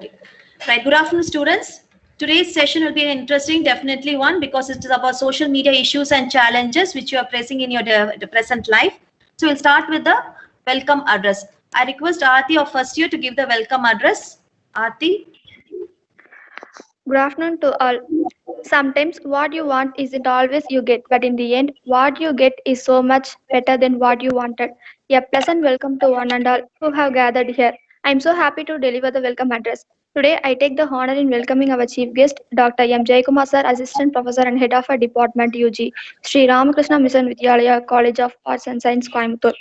Okay. Right. Good afternoon, students. Today's session will be an interesting, definitely one, because it is about social media issues and challenges which you are facing in your the present life. So we'll start with the welcome address. I request Aarti of first year to give the welcome address. Aarti. Good afternoon to all. Sometimes what you want isn't always you get, but in the end, what you get is so much better than what you wanted. A pleasant welcome to one and all who have gathered here. I am so happy to deliver the welcome address. Today, I take the honor in welcoming our chief guest, Dr. M. Jayakumar Sir, Assistant Professor and Head of our Department UG, Sri Ramakrishna Mission Vidyalaya College of Arts and Science, Coimbatore.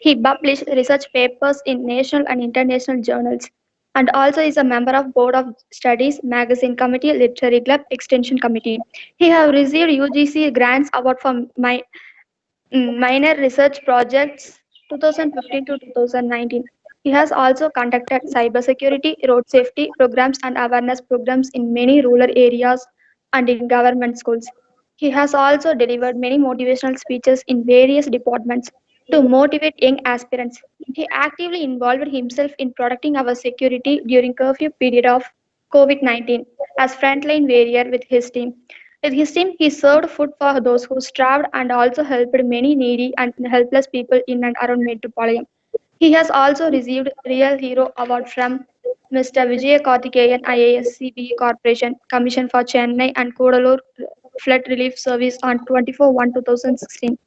He published research papers in national and international journals and also is a member of Board of Studies, Magazine Committee, Literary Club, Extension Committee. He have received UGC Grants Award for minor research projects 2015 to 2019. He has also conducted cybersecurity, road safety programs and awareness programs in many rural areas and in government schools. He has also delivered many motivational speeches in various departments to motivate young aspirants. He actively involved himself in protecting our security during curfew period of COVID-19 as frontline warrior with his team. With his team, he served food for those who starved and also helped many needy and helpless people in and around Mettupalayam. He has also received Real Hero Award from Mr. Vijay Karthikeyan IAS CBE Corporation Commission for Chennai and Kodalur Flood Relief Service on 24/1/2016.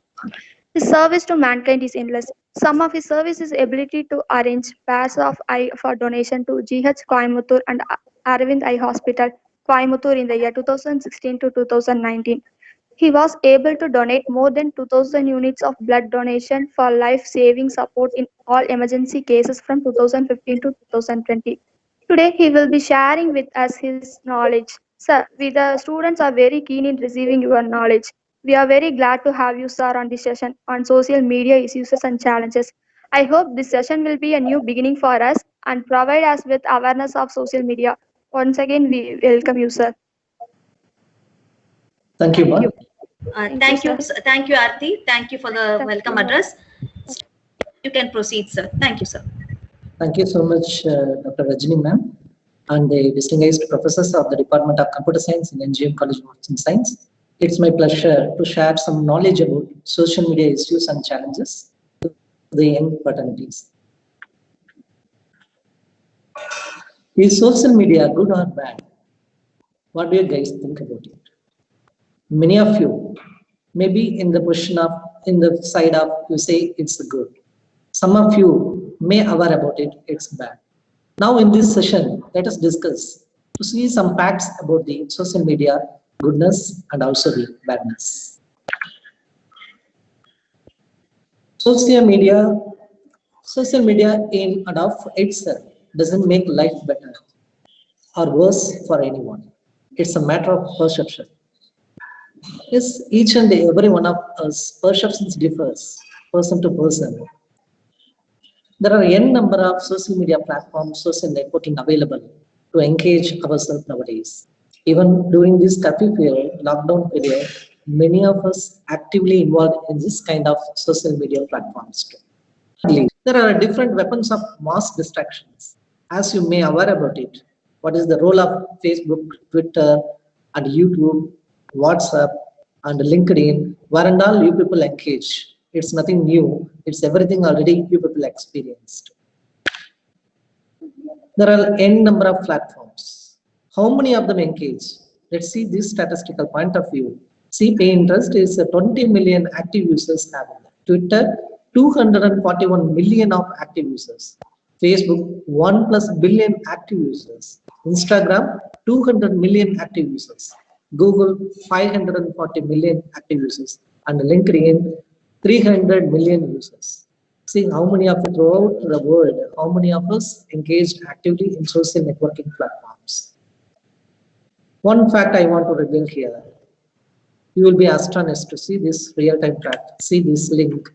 His service to mankind is endless. Some of his service is ability to arrange pairs of eye for donation to GH Coimbatore and Aravind Eye Hospital, Coimbatore in the year 2016 to 2019. He was able to donate more than 2,000 units of blood donation for life-saving support in all emergency cases from 2015 to 2020. Today, he will be sharing with us his knowledge. Sir, we the students are very keen in receiving your knowledge. We are very glad to have you, sir, on this session on social media issues and challenges. I hope this session will be a new beginning for us and provide us with awareness of social media. Once again, we welcome you, sir. Thank you, Ma. Thank you, sir. thank you, Aarti. Thank you for the Thank welcome you. address. You can proceed, sir. Thank you, sir. Thank you so much, Dr. Rajini ma'am, and the distinguished professors of the Department of Computer Science in NGM College of Arts and Science. It's my pleasure to share some knowledge about social media issues and challenges to the young fraternities. Is social media good or bad? What do you guys think about it? Many of you, maybe in the question of, in the side of, you say it's good. Some of you may aware about it, it's bad. Now in this session, let us discuss to see some facts about the social media goodness and also the badness. Social media in and of itself doesn't make life better or worse for anyone. It's a matter of perception. Yes, each and every one of us perceptions differs person to person. There are n number of social media platforms, social networking available to engage ourselves nowadays. Even during this curfew period, lockdown period, many of us actively involved in this kind of social media platforms too. There are different weapons of mass distractions. As you may aware about it, what is the role of Facebook, Twitter, and YouTube, WhatsApp, and LinkedIn, where and all you people engage. It's nothing new. It's everything already you people experienced. There are n number of platforms. How many of them engage? Let's see this statistical point of view. See, Pinterest is 20 million active users have it. Twitter, 241 million of active users. Facebook, 1 plus billion active users. Instagram, 200 million active users. Google, 540 million active users. And LinkedIn, 300 million users. See how many of you throughout the world, how many of us engaged actively in social networking platforms. One fact I want to reveal here. You will be astonished to see this real-time fact. See this link.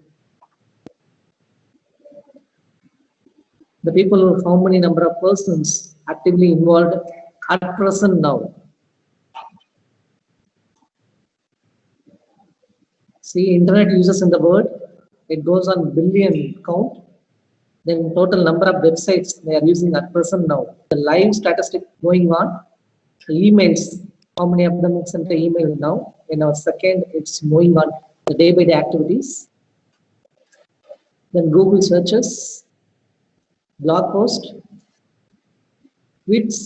The people, how many number of persons actively involved at present now. See, internet users in the world, it goes on billion count. then total number of websites they are using at present now, the live statistic going on, the emails, how many of them sent the email now, in our second it's moving on the day by day activities, then Google searches, blog post, tweets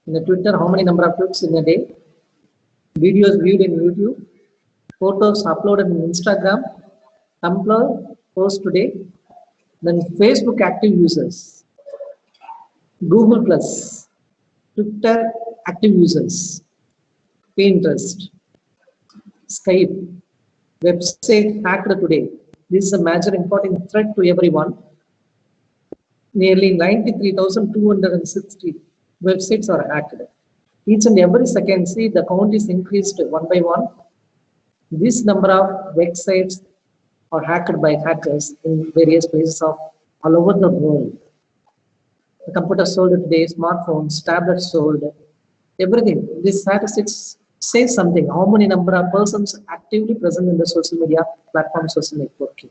in the Twitter, how many number of tweets in a day, videos viewed in YouTube, photos uploaded in Instagram, Tumblr, post today, then Facebook active users, Google Plus, Twitter active users, Pinterest, Skype, website hacked today. This is a major important threat to everyone. Nearly 93,260 websites are hacked. Each and every second, see the count is increased one by one. This number of websites are hacked by hackers in various places of all over the world. The computer sold today, smartphones, tablets sold, everything. This statistics says something. How many number of persons actively present in the social media platform, social networking.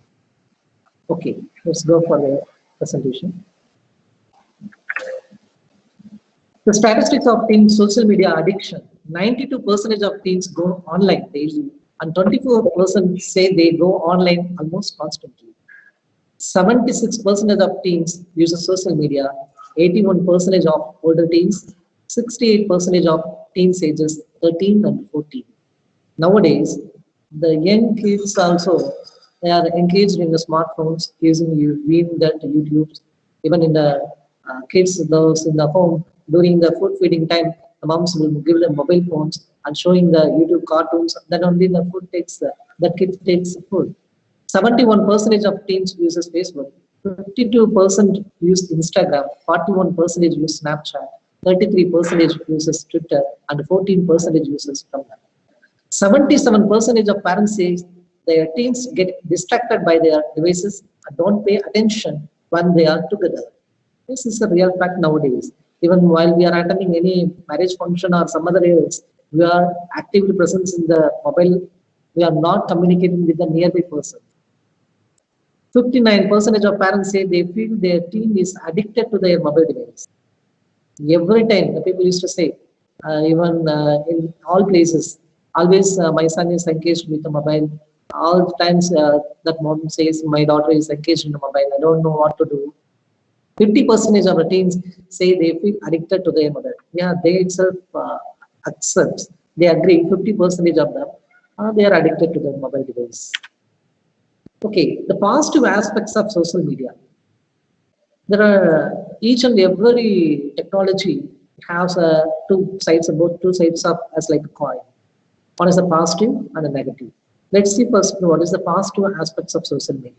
Okay, let's go for the presentation. The statistics of teen social media addiction. 92% of teens go online daily, and 24% say they go online almost constantly. 76% of teens use social media, 81% of older teens, 68% of teens ages 13 and 14. Nowadays, the young kids also, they are engaged in the smartphones, using that YouTube, even in the kids, those in the home, during the food feeding time, the moms will give them mobile phones and showing the YouTube cartoons, then only the food takes, the kid takes food. 71% of teens uses Facebook, 52% use Instagram, 41% use Snapchat, 33% uses Twitter, and 14% uses Tumblr. 77% of parents say their teens get distracted by their devices and don't pay attention when they are together. This is a real fact nowadays. Even while we are attending any marriage function or some other else, we are actively present in the mobile. We are not communicating with the nearby person. 59% of parents say they feel their teen is addicted to their mobile device. Every time, the people used to say, even in all places, always my son is engaged with the mobile. All the times that mom says my daughter is engaged in the mobile, I don't know what to do. 50% of the teens say they feel addicted to their mobile. Yeah, they itself accept, they agree, 50% of them, they are addicted to their mobile device. Okay, the positive aspects of social media. There are each and every technology has two sides of as like a coin. One is the positive and the negative. Let's see first what is the positive aspects of social media.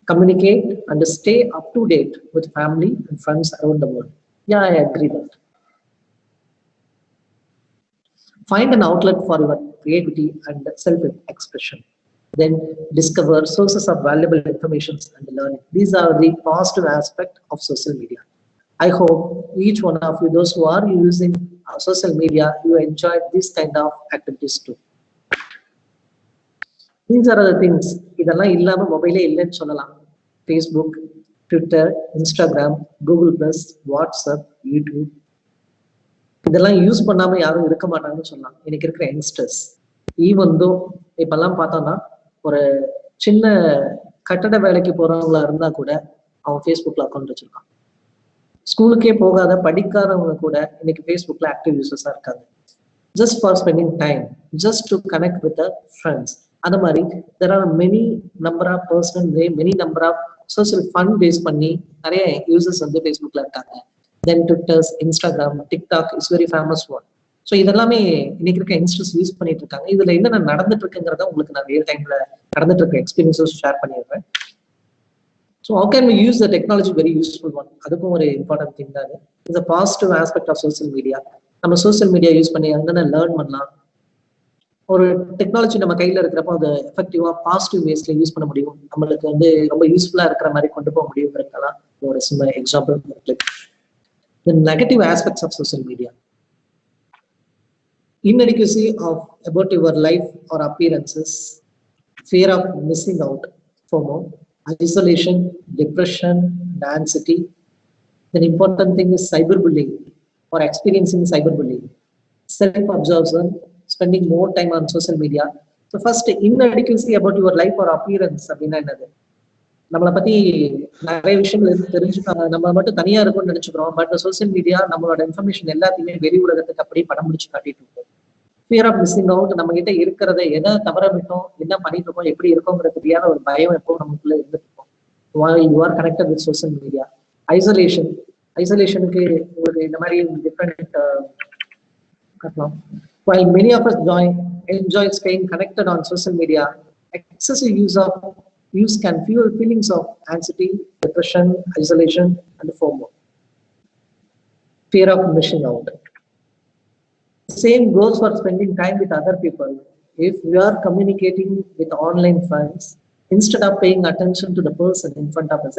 Communicate and stay up to date with family and friends around the world. Yeah, I agree that. Find an outlet for your creativity and self-expression. Then discover sources of valuable information and learning. These are the positive aspects of social media. I hope each one of you, those who are using social media, you enjoy this kind of activities too. These are the things. இதெல்லாம் இல்லாம மொபைலே இல்லைன்னு சொல்லலாம். Facebook, Twitter, Instagram, Google Plus, WhatsApp, YouTube. இதெல்லாம் use பண்ணாம யாரும் இருக்க மாட்டாங்கன்னு சொல்லலாம். இன்னைக்கு இருக்கிற யங்ஸ்டர்ஸ். ஈவன் தோ இப்பெல்லாம் பார்த்தோம்னா ஒரு சின்ன கட்டட வேலைக்கு போறவங்களா இருந்தா கூட அவன் Facebookல அக்கௌண்ட் வச்சிருக்கான். ஸ்கூலுக்கே போகாத படிக்காதவங்க கூட இன்னைக்கு Facebookல ஆக்டிவ் யூசர்ஸா இருக்காங்க. Just for spending time, just to connect with the friends. அந்த மாதிரி there are many number of person, many number of social fund base பண்ணி நிறைய users வந்து Facebookல இருக்காங்க. Then Twitter, Instagram, TikTok is very famous one. So இதெல்லாமே இன்னைக்கு இருக்க youngsters use பண்ணிட்டு இருக்காங்க. இதுல என்ன நடந்துட்டு இருக்குங்கிறத உங்களுக்கு நான் ரியல் டைம்ல நடந்துட்டு இருக்க எக்ஸ்பீரியன்ஸஸ் ஷேர் பண்ணிடுறேன். So how can we use the technology very useful one? அதுக்கும் ஒரு இம்பார்ட்டன்ட் திங் தான். இது positive aspect of social media. நம்ம சோசியல் மீடியா யூஸ் பண்ணி என்னென்ன லேர்ன் பண்ணலாம். ஒரு டெக்னாலஜி நம்ம கையில இருக்கிறப்போ அதை எஃபெக்டிவா பாசிட்டிவ் வேஸ்ல யூஸ் பண்ண முடியும். நம்மளுக்கு வந்து ரொம்ப யூஸ்ஃபுல்லா இருக்கிற மாதிரி கொண்டு போக முடியுங்கிறதுலாம் ஒரு சின்ன example. The negative aspects of social media. Inadequacy of about your life or appearances, fear of missing out, FOMO, isolation, depression, and anxiety. The important thing is cyberbullying or experiencing cyberbullying. Self-absorption, spending more time on social media. So first, inadequacy about your life or appearance அப்படின்னா என்னது? நம்மளை பத்தி நிறைய விஷயங்கள் தெரிஞ்சு நம்ம மட்டும் தனியா இருக்கும்னு நினைச்சுக்கிறோம். பட் சோசியல் மீடியா நம்மளோட இன்ஃபர்மேஷன் எல்லாத்தையுமே வெளி உலகத்துக்கு அப்படியே படம் முடிச்சு காட்டிட்டு இருக்கோம். ஃபியர் ஆஃப் மிஸ்ஸிங் அவுட், நம்ம கிட்ட இருக்கிறத எதை தவற விட்டோம், என்ன பண்ணிட்டு இருக்கோம், எப்படி இருக்கோங்கிற தெரியாத ஒரு பயம் எப்போ நமக்குள்ள இருந்துட்டு இருக்கோம். while you are connected with social media. Isolationக்கு உங்களுக்கு இந்த மாதிரி different while many of us enjoy staying connected on social media, excessive use can fuel feelings of anxiety, depression, isolation, and FOMO, fear of missing out. The same goes for spending time with other people. If we are communicating with online friends, instead of paying attention to the person in front of us,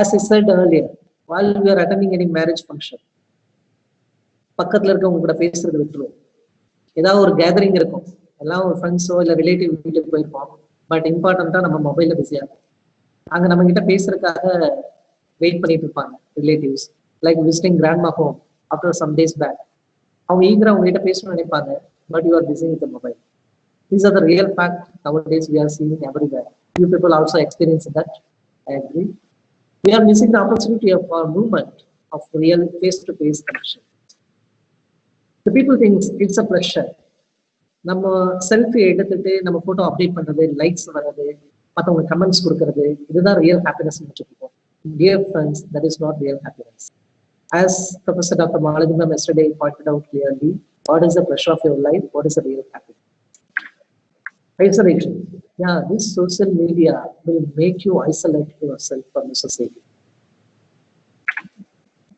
as I said earlier, while we are attending any marriage function, பக்கத்துல இருக்கவங்க கூட பேசுறது விட்டுருவோம். ஏதாவது ஒரு gathering இருக்கும், எல்லாம் ஒரு ஃப்ரெண்ட்ஸோ இல்லை ரிலேட்டிவ் வீட்டுக்கு போயிருப்போம். பட் இம்பார்ட்டண்டா நம்ம மொபைல்ல பிஸியா இருக்கும். அங்க நம்ம கிட்ட பேசுறதுக்காக வெயிட் பண்ணிட்டு இருப்பாங்க relatives, like visiting grandma home after some days back. அவங்க ஈகரா அவங்க கிட்ட பேசணும்னு நினைப்பாங்க, but you are busy with the mobile. These are the real fact nowadays we are seeing everywhere. You people also experience that. I agree. We are missing the opportunity of our movement of real face-to-face connection. The people think it's a pleasure. நம்ம selfie எடுத்துட்டு நம்ம photo update பண்றது, likes வர்றது, மற்றவங்க comments கொடுக்கறது, இதுதான் real happiness வச்சுருக்கோம். Dear friends, that is not real happiness. As Professor Dr. Mahalingam yesterday pointed out clearly, what is the pleasure of your life? What is the real happiness? Isolation. Yeah, this social media will make you isolate yourself from the society.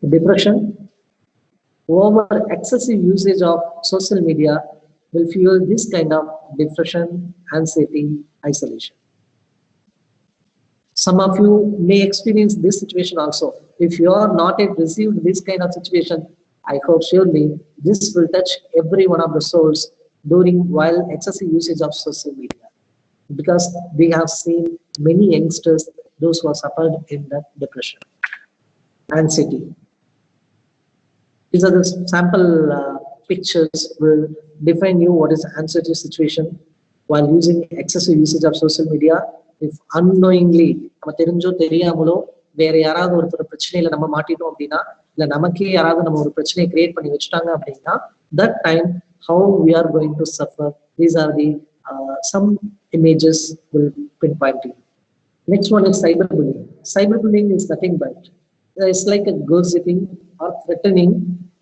Depression. Over excessive usage of social media will fuel this kind of depression, anxiety, isolation. Some of you may experience this situation also. If you are not yet received this kind of situation, I hope surely this will touch every one of the souls while excessive usage of social media. Because we have seen many youngsters, those who are suffered in that depression, anxiety. These are the sample pictures will define you what is anxiety situation while using excessive usage of social media. If unknowingly, நம்ம தெரிஞ்சோ தெரியாமலோ வேற யாராவது ஒருத்தர் பிரச்சனையில நம்ம மாட்டிட்டோம் அப்படின்னா, இல்ல நமக்கே யாராவது நம்ம ஒரு பிரச்சனையை கிரியேட் பண்ணி வச்சுட்டாங்க அப்படின்னா, that time how we are going to suffer. These are the some images will pinpoint you. Next one is cyberbullying. Cyberbullying is nothing but it's like a gossiping or threatening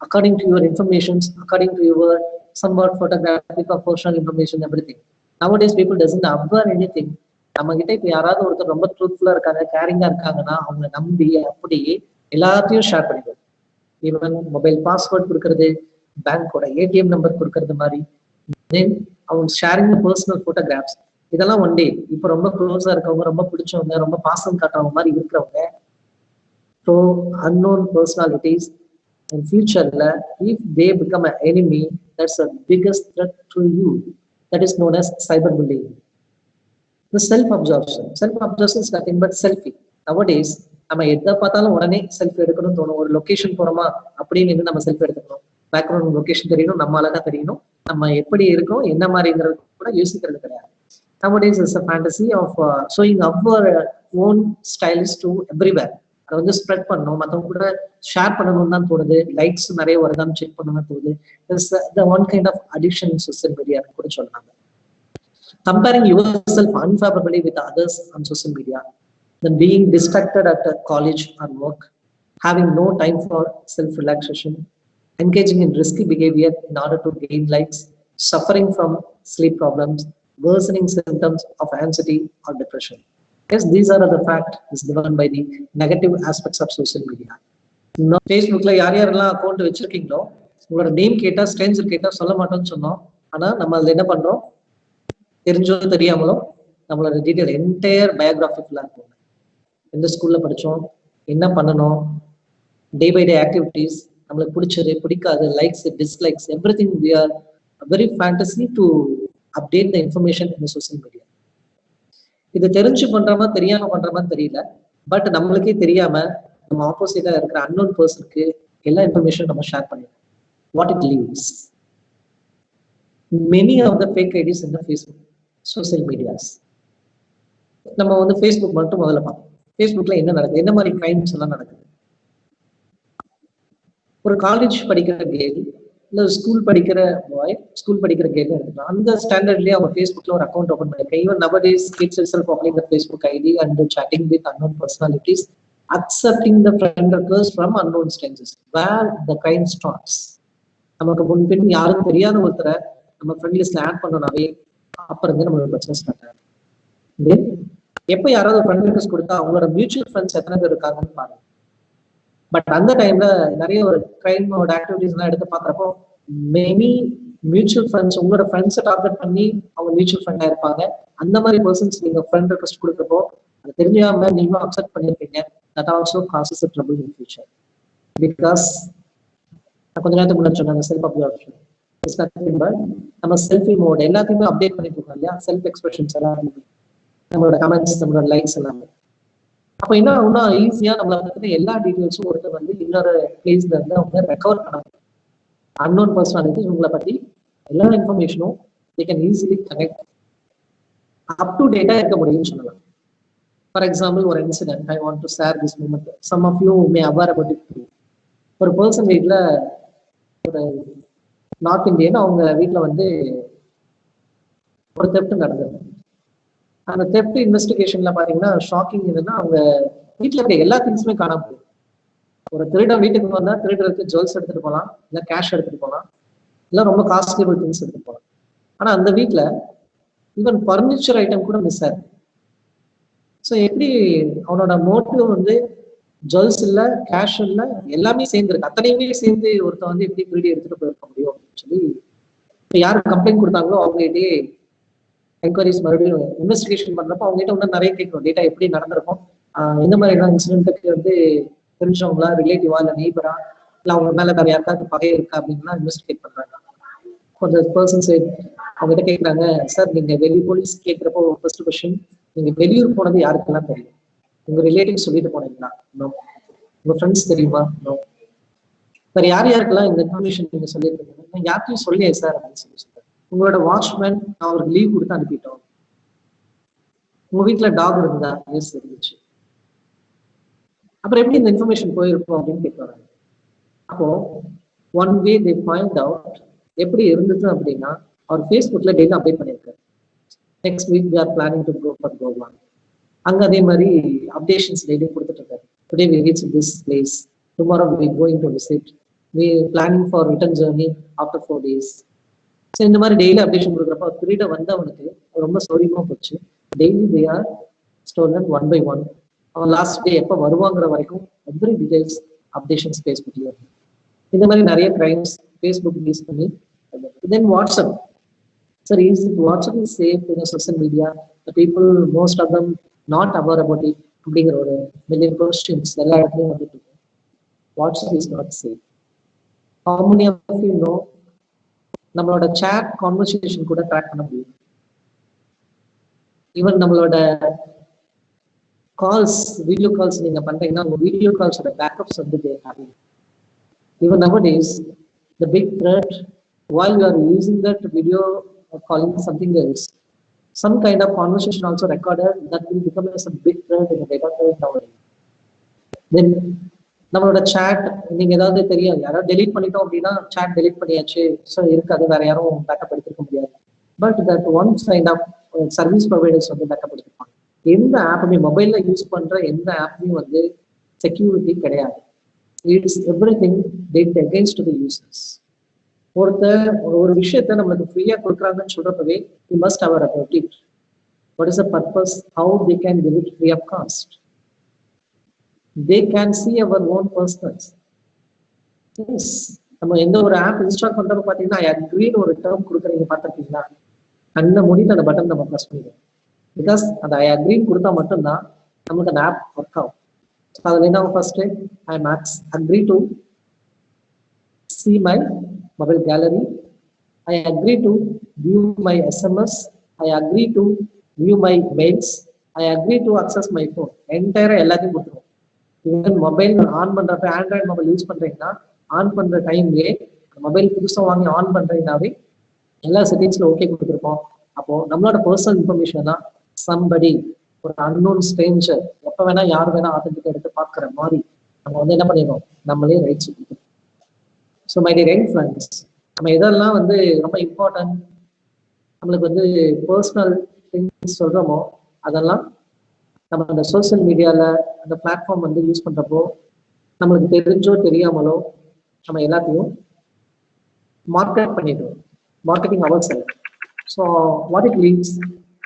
according to your information, according to your somewhat photographic or personal information, everything. Nowadays people doesn't abhor anything. நம்ம கிட்ட இப்ப யாராவது ஒருத்தர் ரொம்ப ட்ரூத்ஃபுல்லா இருக்காங்க, கேரிங்கா இருக்காங்கன்னா அவங்க நம்பி அப்படி எல்லாத்தையும் ஷேர் பண்ணிடுவோம். ஈவன் மொபைல் பாஸ்வேர்ட் கொடுக்கறது, பேங்கோட ஏடிஎம் நம்பர் கொடுக்கறது மாதிரி, தென் அவங்க ஷேரிங் பர்சனல் போட்டோகிராஃப்ஸ், இதெல்லாம் ஒன் டே இப்ப ரொம்ப க்ளோஸா இருக்கவங்க, ரொம்ப பிடிச்சவங்க, ரொம்ப பாசம் காட்டுறவங்க மாதிரி இருக்கிறவங்க, so unknown personalities in future, if they become an enemy, that's the biggest threat to you. That is known as cyberbullying. The self-absorption is nothing but selfie. Nowadays, நம்ம எதை பார்த்தாலும் உடனே செல்ஃபி எடுக்கணும்னு தோணும். ஒரு லொகேஷன் போறோமா அப்படின்னு நம்ம செல்ஃபி எடுத்துக்கணும். பேக்ரவுண்ட் லொகேஷன் தெரியணும், நம்ம அழகா தெரியணும், நம்ம எப்படி இருக்கோம் என்ன மாதிரிங்கிறது கூட யோசிக்கிறது கிடையாது. Nowadays is a fantasy of showing our own styles to everywhere. அதை வந்து ஸ்ப்ரெட் பண்ணணும், மற்றவங்க கூட ஷேர் பண்ணணும்னு தான் தோணுது. லைக்ஸ் நிறைய வருதான்னு செக் பண்ணணும்னு தோணுது. The one kind of addiction in social media கூட சொன்னாங்க. Comparing yourself unfavorably with others on social media, then being distracted at college or work, having no time for self-relaxation, engaging in risky behavior in order to gain likes, suffering from sleep problems, worsening symptoms of anxiety or depression. Yes, these are the fact is given by the negative aspects of social media. Facebookல யார் யாரெல்லாம் account வச்சிருக்கீங்களோ உங்களோட name கேட்டா, Stranger கேட்டா சொல்ல மாட்டோம்னு சொன்னோம். ஆனா நம்ம அதுல என்ன பண்றோம், தெரிஞ்சோ தெரியாமலோ நம்மளோட டீட்டெயில் என்டையர் பயோகிராஃபிக்கலா இருக்கும். எந்த ஸ்கூல்ல படிச்சோம், என்ன பண்ணணும், டே பை டே ஆக்டிவிட்டிஸ், நம்மளுக்கு பிடிச்சது பிடிக்காது, likes dislikes, everything. We are very fantasy to update the information in the social media. இது தெரிஞ்சு பண்றோமா தெரியாம பண்றோமான்னு தெரியல. பட் நம்மளுக்கே தெரியாம நம்ம ஆப்போசிட்டா இருக்கிற அன்னோன் பர்சனுக்கு எல்லா இன்ஃபர்மேஷன் நம்ம ஷேர் பண்ணிடுறோம். What it leaves many of the fake IDs in the Facebook social medias. நம்ம வந்து ஃபேஸ்புக் மட்டும் முதல்ல பார்ப்போம். ஃபேஸ்புக்ல என்ன நடக்குது, என்ன மாதிரி கிரைம்ஸ் எல்லாம் நடக்குது. ஒரு காலேஜ் படிக்கிற கேர்ள் இல்ல ஸ்கூல் படிக்கிற பாய், ஸ்கூல் படிக்கிற கேர்ள் எடுத்துக்கலாம். அந்த ஸ்டாண்டர்ட்லயே அவங்க ஃபேஸ்புக்ல ஒரு அக்கௌண்ட் ஓபன் பண்ணிருக்கேன். Even nowadays kids itself opening the Facebook ID and chatting with unknown personalities, accepting the friend request from unknown strangers, where the crime starts. நமக்கு முன்பின் யாரும் தெரியாத ஒருத்தரை நம்ம ஃப்ரெண்ட் லிஸ்ட்ல ஆட் பண்ணனாவே அப்புறம் இருந்து நம்மளோட பிரச்சனை ஸ்டார்ட் ஆகும். எப்ப யாராவது ஃப்ரெண்ட் ரிக்வெஸ்ட் கொடுத்தா அவங்களோட மியூச்சுவல் ஃப்ரெண்ட்ஸ் எத்தனை பேர் இருக்காங்கன்னு பாருங்க. பட் அந்த டைம்ல நிறைய ஒரு கிரைமோட ஆக்டிவிட்டிஸ் எல்லாம் எடுத்து பாக்குறப்போ மெனி மியூச்சுவல் ஃப்ரெண்ட்ஸ் உங்களோட ஃப்ரெண்ட்ஸை டார்கெட் பண்ணி அவங்க மியூச்சுவல் ஃப்ரெண்டா இருப்பாங்க. அந்த மாதிரி பர்சன்ஸ் நீங்க ஃப்ரெண்ட் ரிக்வெஸ்ட் கொடுக்குறப்போ அது தெரிஞ்சாம நீங்களும் அக்செப்ட் பண்ணிருப்பீங்க. That also causes a trouble in future. Because நான் கொஞ்ச நேரத்துக்கு முன்னாடி சொன்னாங்க செல்ஃப் அப்சர்வேஷன். நம்ம செல்ஃபி மோட் எல்லாத்தையுமே அப்டேட் பண்ணிட்டு இருக்கோம் இல்லையா, செல்ஃப் எக்ஸ்பிரஷன்ஸ் எல்லாத்தையுமே, நம்மளோட கமெண்ட்ஸ், நம்மளோட லைக்ஸ் எல்லாமே. அப்ப என்ன ஆகும்னா ஈஸியா நம்மள பத்தின எல்லா டீடைல்ஸும் ஒருத்தர் வந்து இன்னொரு பிளேஸ்ல இருந்து அவங்க ரெக்கவர் பண்ணாங்க. அன்னோன் பர்சனாலிட்டி உங்களை பத்தி எல்லா இன்ஃபர்மேஷனும் they can easily connect, up to டேட்டா இருக்க முடியும்னு சொல்லலாம். ஃபார் எக்ஸாம்பிள் ஒரு incident I want to share this moment. Some of you may aware about it. ஒரு பர்சன் வீட்டில் ஒரு நார்த் இந்தியன், அவங்க வீட்டில் வந்து ஒரு தெஃப்ட் நடந்தது. அந்த தெஃப்ட் இன்வெஸ்டிகேஷன்ல பாத்தீங்கன்னா ஷாக்கிங் என்னன்னா அவங்க வீட்டுல இருக்க எல்லா திங்ஸுமே காணாம போகுது. ஒரு திருடன் வீட்டுக்கு வந்தா திருடருக்கு ஜுவல்ஸ் எடுத்துட்டு போகலாம், இல்ல கேஷ் எடுத்துட்டு போகலாம், இல்ல ரொம்ப காஸ்ட்லிபிள் திங்ஸ் எடுத்துட்டு போகலாம். ஆனா அந்த வீட்டுல ஈவன் பர்னிச்சர் ஐட்டம் கூட மிஸ் ஆகுது. ஸோ எப்படி அவனோட மோட்டிவ் வந்து ஜுவல்ஸ் இல்ல, கேஷ் இல்ல, எல்லாமே சேர்ந்துருக்கு. அத்தனையுமே சேர்ந்து ஒருத்தன் வந்து எப்படி திருடி எடுத்துட்டு போயிருக்க முடியும் அப்படின்னு சொல்லி இப்போ யாரு கம்ப்ளைண்ட் கொடுத்தாங்களோ அவங்ககிட்டயே என்கொயரிஸ் மறுபடியும் இன்வெஸ்டிகேஷன் பண்றப்போ அவங்க கிட்ட இன்னும் நிறைய கேட்கணும். டேட்டா எப்படி நடந்திருக்கும், எந்த மாதிரியான இன்சிடென்ட்டுக்கு வந்து தெரிஞ்சவங்களா, ரிலேட்டிவா, இல்ல நெய்பரா, இல்ல அவங்க மேல வேற யாருக்காவது பகை இருக்கா அப்படின்னா இன்வெஸ்டிகேட் பண்றாங்க. கொஞ்சம் பர்சன்ஸ் அவங்க கிட்ட கேட்கறாங்க, சார் நீங்க வெளி போலீஸ் கேட்கிறப்போ ஃபர்ஸ்ட் கொஸ்டின், நீங்க வெளியூர் போனது யாருக்கெல்லாம் தெரியும்? உங்க ரிலேட்டிவ் சொல்லிட்டு போனீங்களா? நோ. உங்க ஃப்ரெண்ட்ஸ் தெரியுமா? நோ. வேற யார் யாருக்கெல்லாம் இந்த இன்ஃபர்மேஷன் நீங்க சொல்லியிருக்கீங்க? யாருக்கையும் சொல்லியே சார் அப்படின்னு சொல்லி சொல்றேன். உங்களோட வாட்ச்மேன் அவருக்கு லீவ் கொடுத்து அனுப்பிட்டோம். உங்க வீட்டுல டாக் இருந்தா? எஸ் இருந்துச்சு. அப்புறம் எப்படி இந்த இன்ஃபர்மேஷன் போயிருக்கும் அப்படின்னு கேட்கறாங்க. அப்போ one way they find out எப்படி இருந்தது அப்படின்னா அவர் ஃபேஸ்புக்ல டெய்லி அப்டேட் பண்ணியிருக்காரு. Next week we are planning to go for Goa. அங்க அதே மாதிரி அப்டேஷன்ஸ் டெய்லி கொடுத்துட்டு இருக்காரு. Today we reach this place, tomorrow we going to visit, we planning for return journey after 4 days. So இந்த மாதிரி டெய்லி அப்டேஷன் கொடுக்குறப்ப திருட வந்தவனுக்கு ரொம்ப சௌரியமா போச்சு. Daily they are stolen one by one. அவன் லாஸ்ட் டே எப்போ வருவாங்கிற வரைக்கும் எவ்ரி டீடைல்ஸ் அப்டேஷன்ஸ் ஃபேஸ்புக்ல இருக்கு. இந்த மாதிரி நிறைய கிரைம்ஸ் ஃபேஸ்புக் யூஸ் பண்ணி. Then WhatsApp. Sir is it WhatsApp is safe in social media? The people most of them not aware about it அப்படிங்கிற ஒரு மில்லியன் கொஸ்டின்ஸ் எல்லா இடத்துலையும் வந்துட்டு இருக்கு. WhatsApp is not safe. How many of you know நம்மளோட chat conversation கூட track பண்ண முடியும். ஈவன் நம்மளோட கால்ஸ், வீடியோ கால்ஸ் நீங்க பண்றீங்கன்னா உங்க வீடியோ கால்ஸோட பேக்கப்ஸ் வந்து even nowadays the big threat while you are using that video or calling something else, some kind of conversation also recorded that will become as a big threat in the data threat nowadays. Then நம்மளோட chat நீங்க ஏதாவது தெரியாது, யாராவது delete பண்ணிட்டோம் அப்படின்னா chat delete பண்ணியாச்சு, so இருக்காது, வேற யாரும் பேக்கப் எடுத்துருக்க முடியாது. But that one kind of service providers வந்து பேக்கப் எடுத்துருப்பாங்க. எந்த ஆப்புமே மொபைல்ல யூஸ் பண்ற எந்த ஆப்புமே வந்து செக்யூரிட்டி கிடையாது. It's everything dead against the users. ஒருத்தர் ஒரு விஷயத்த நம்மளுக்கு ஃப்ரீயா கொடுக்குறாங்கன்னு சொல்றப்பவே we must aware about it. What is the purpose? How they can give it free of cost? They can see our own personals. Yes. நம்ம எந்த ஒரு ஆப் இன்ஸ்டால் பண்றப்ப பாத்தீங்கன்னா ஐ அக்ரீன்னு ஒரு டேர்ம் கொடுக்குறீங்க பார்த்துருக்கீங்களா? அந்த முடிட்டு அந்த பட்டன் நம்ம ப்ரெஸ் பண்ணிடுவோம். பிகாஸ் அந்த ஐ அக்ரீன்னு கொடுத்தா மட்டும்தான் நமக்கு அந்த ஆப் ஒர்க் ஆகும். அதுல என்ன first I makes agree to see my mobile gallery, I agree to view my SMS, I agree to view my mails, I agree to access my phone. Entire எல்லாத்தையும் கொடுத்துருவோம். ஈவன் மொபைல் ஆன் பண்றப்ப Android mobile use பண்றீங்கன்னா on பண்ற டைம்லயே mobile புதுசா வாங்கி on பண்றீங்கன்னாவே எல்லா செட்டிங்ஸ்ல okay கொடுத்துருப்போம். அப்போ நம்மளோட பர்சனல் இன்ஃபர்மேஷன் தான் சம்படி ஒரு அன்னோன் ஸ்ட்ரேஞ்சர் எப்ப வேணா யார் வேணா ஆத்தென்டிக்கா எடுத்து பாக்குற மாதிரி நம்ம வந்து என்ன பண்ணிடுவோம், நம்மளே ரைட்ஸ் கொடுத்துருவோம். So my dear young friends, நம்ம இதெல்லாம் வந்து ரொம்ப இம்பார்ட்டன்ட், நம்மளுக்கு வந்து பர்சனல் திங்ஸ் சொல்றோமோ அதெல்லாம் நம்ம அந்த சோசியல் மீடியால அந்த பிளாட்ஃபார்ம் வந்து யூஸ் பண்றப்போ நம்மளுக்கு தெரிஞ்சோ தெரியாமலோ நம்ம எல்லாத்தையும் மார்க்கெட் பண்ணிடுவோம். Marketing our self. So what it leads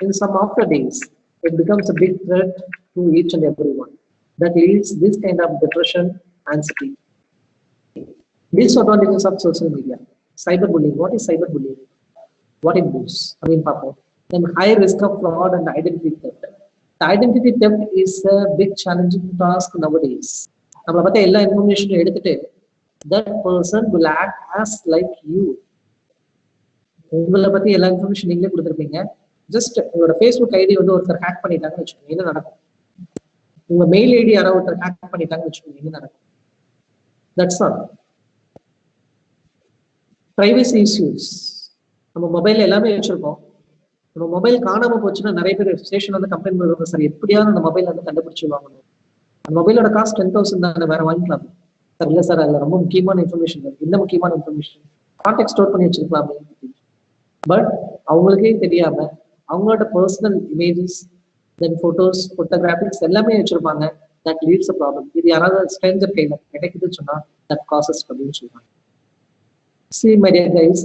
in some of the days it becomes a big threat to each and everyone. That leads this kind of depression, anxiety. Disadvantages of social media. Cyberbullying. What is cyberbullying? What it does? I mean, Papa. Then high risk of fraud and identity theft. The identity theft is a big challenging task nowadays. நம்மளை பத்தி எல்லா இன்ஃபர்மேஷனும் எடுத்துட்டு that person will act as like you. உங்களை பத்தி எல்லா information நீங்களே கொடுத்துருப்பீங்க. Just உங்களோட Facebook ID வந்து ஒருத்தர் ஹேக் பண்ணிட்டாங்கன்னு வச்சுக்கோங்க, என்ன நடக்கும்? உங்க மெயில் ஐடி யாராவது ஒருத்தர் ஹேக் பண்ணிட்டாங்கன்னு வச்சுக்கோங்க, என்ன நடக்கும்? That's all. Privacy issues. நம்ம மொபைல் எல்லாமே வச்சிருக்கோம். நம்ம மொபைல் காணாம போச்சுன்னா நிறைய பேர் ஸ்டேஷன் வந்து கம்ப்ளைண்ட் பண்ணுவாங்க, சார் எப்படியாவது அந்த மொபைல் வந்து கண்டுபிடிச்சு வாங்கணும். அந்த மொபைலோட காஸ்ட் 10,000 தானே, வேற வாங்கிக்கலாம் சார். இல்லை சார், அதுல ரொம்ப முக்கியமான இன்ஃபர்மேஷன் இருக்கு. என்ன முக்கியமான இன்ஃபர்மேஷன்? கான்டாக்ட் ஸ்டோர் பண்ணி வச்சிருக்கலாம். பட் அவங்களுக்கே தெரியாம அவங்களோட personal images, then photos, photographics எல்லாமே வச்சிருப்பாங்க. That leads a problem. இது யாராவது ஸ்ட்ரேஞ்சர் கையில கிடைக்குதுன்னு சொன்னா தட் காசஸ் அப்படின்னு சொல்லுவாங்க. சி மை டியர் கைஸ்,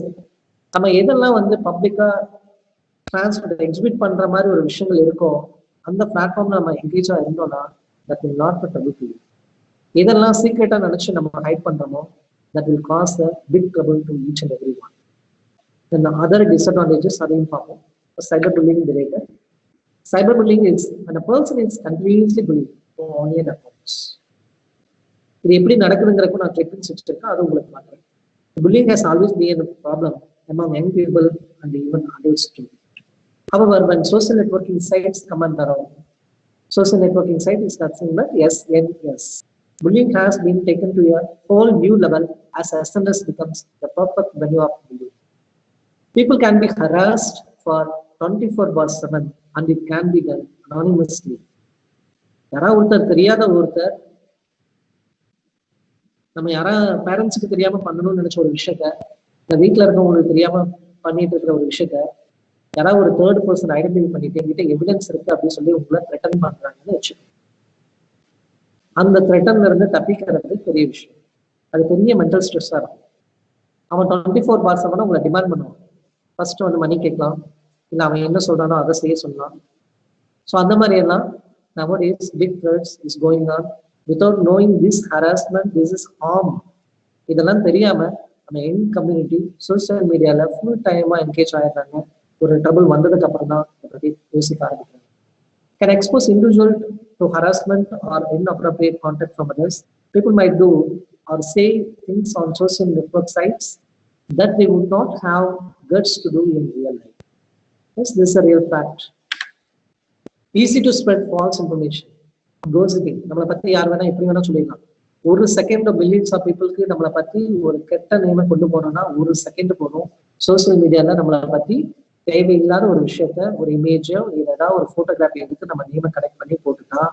நம்ம எதெல்லாம் வந்து பப்ளிக்கா டிரான்ஸ்பர் எக்ஸிபிட் பண்ற மாதிரி ஒரு விஷயங்கள் இருக்கோ அந்த பிளாட்ஃபார்ம்ல நம்ம எங்கேஜா இருந்தோம்னா that will not be trouble to you. இதெல்லாம் சீக்ரெட்டா நினைச்சு நம்ம ஹைட் பண்றோமோ that will cause a big trouble to each and every one. Then other disadvantages அதையும் பார்ப்போம். Cyberbullying related. Cyberbullying is when a person is continuously bullied for online accounts. இது எப்படி நடக்குதுங்கிறப்ப நான் கிளிப்பிங்ஸ் வச்சுருக்கேன், அது உங்களுக்கு பார்க்குறேன். Bullying has always been a problem among young people and even adults too. However, when social networking sites come under social networking site is nothing but SNS. Bullying has been taken to a whole new level as SNS becomes the perfect venue of bullying. People can be harassed for 24/7 and it can be done anonymously. யாராவது ஒருத்தர் தெரியாத ஒருத்தர் நம்ம யாரா பேரண்ட்ஸுக்கு தெரியாம பண்ணணும்னு நினைச்ச ஒரு விஷயத்த, இந்த வீட்டுல இருக்கவங்களுக்கு தெரியாம பண்ணிட்டு இருக்கிற ஒரு விஷயத்த யாராவது ஒரு தேர்ட் பர்சன் ஐடென்டிஃபை பண்ணிட்டு என்கிட்ட எவிடன்ஸ் இருக்கு அப்படின்னு சொல்லி உங்களை த்ரெட்டன் பண்றாங்கன்னு வச்சுக்கோங்க. அந்த த்ரெட்டன்ல இருந்து தப்பிக்கிறது பெரிய விஷயம். அது பெரிய மென்டல் ஸ்ட்ரெஸ்ஸா இருக்கும். அவன் 24/7 உங்களை டிமாண்ட் பண்ணுவான். ஃபர்ஸ்ட் வந்து மணி கேட்கலாம், இல்லை அவன் என்ன சொல்றானோ அதை செய்ய சொல்லலாம். ஸோ அந்த மாதிரி எல்லாம் nowadays big threats is going on without knowing this harassment, this is harm. இதெல்லாம் தெரியாம நம்ம யங் கம்யூனிட்டி சோசியல் மீடியால ஃபுல் டைமா என்கேஜ் ஆயிடுறாங்க. ஒரு ட்ரபிள் வந்ததுக்கு அப்புறம் தான் அதை பற்றி யோசிக்க ஆரம்பிக்கிறாங்க. Can expose individual to harassment or inappropriate contact from others. People might do or say things on social network sites that they would not have guts to do in real life. Yes, this is a real fact. Easy to spread false information. Gossiping. நம்மளை பத்தி யார் வேணா எப்படி வேணா சொல்லிடலாம். ஒரு second millions of பீப்புளுக்கு நம்மளை பத்தி ஒரு கெட்ட நேமை கொண்டு போனோம்னா ஒரு செகண்ட் போகணும். சோசியல் மீடியால நம்மளை பத்தி தேவையில்லாத ஒரு விஷயத்த, ஒரு இமேஜோ ஏதாவது ஒரு போட்டோகிராஃபி எடுத்து நம்ம நேமை கனெக்ட் பண்ணி போட்டுட்டா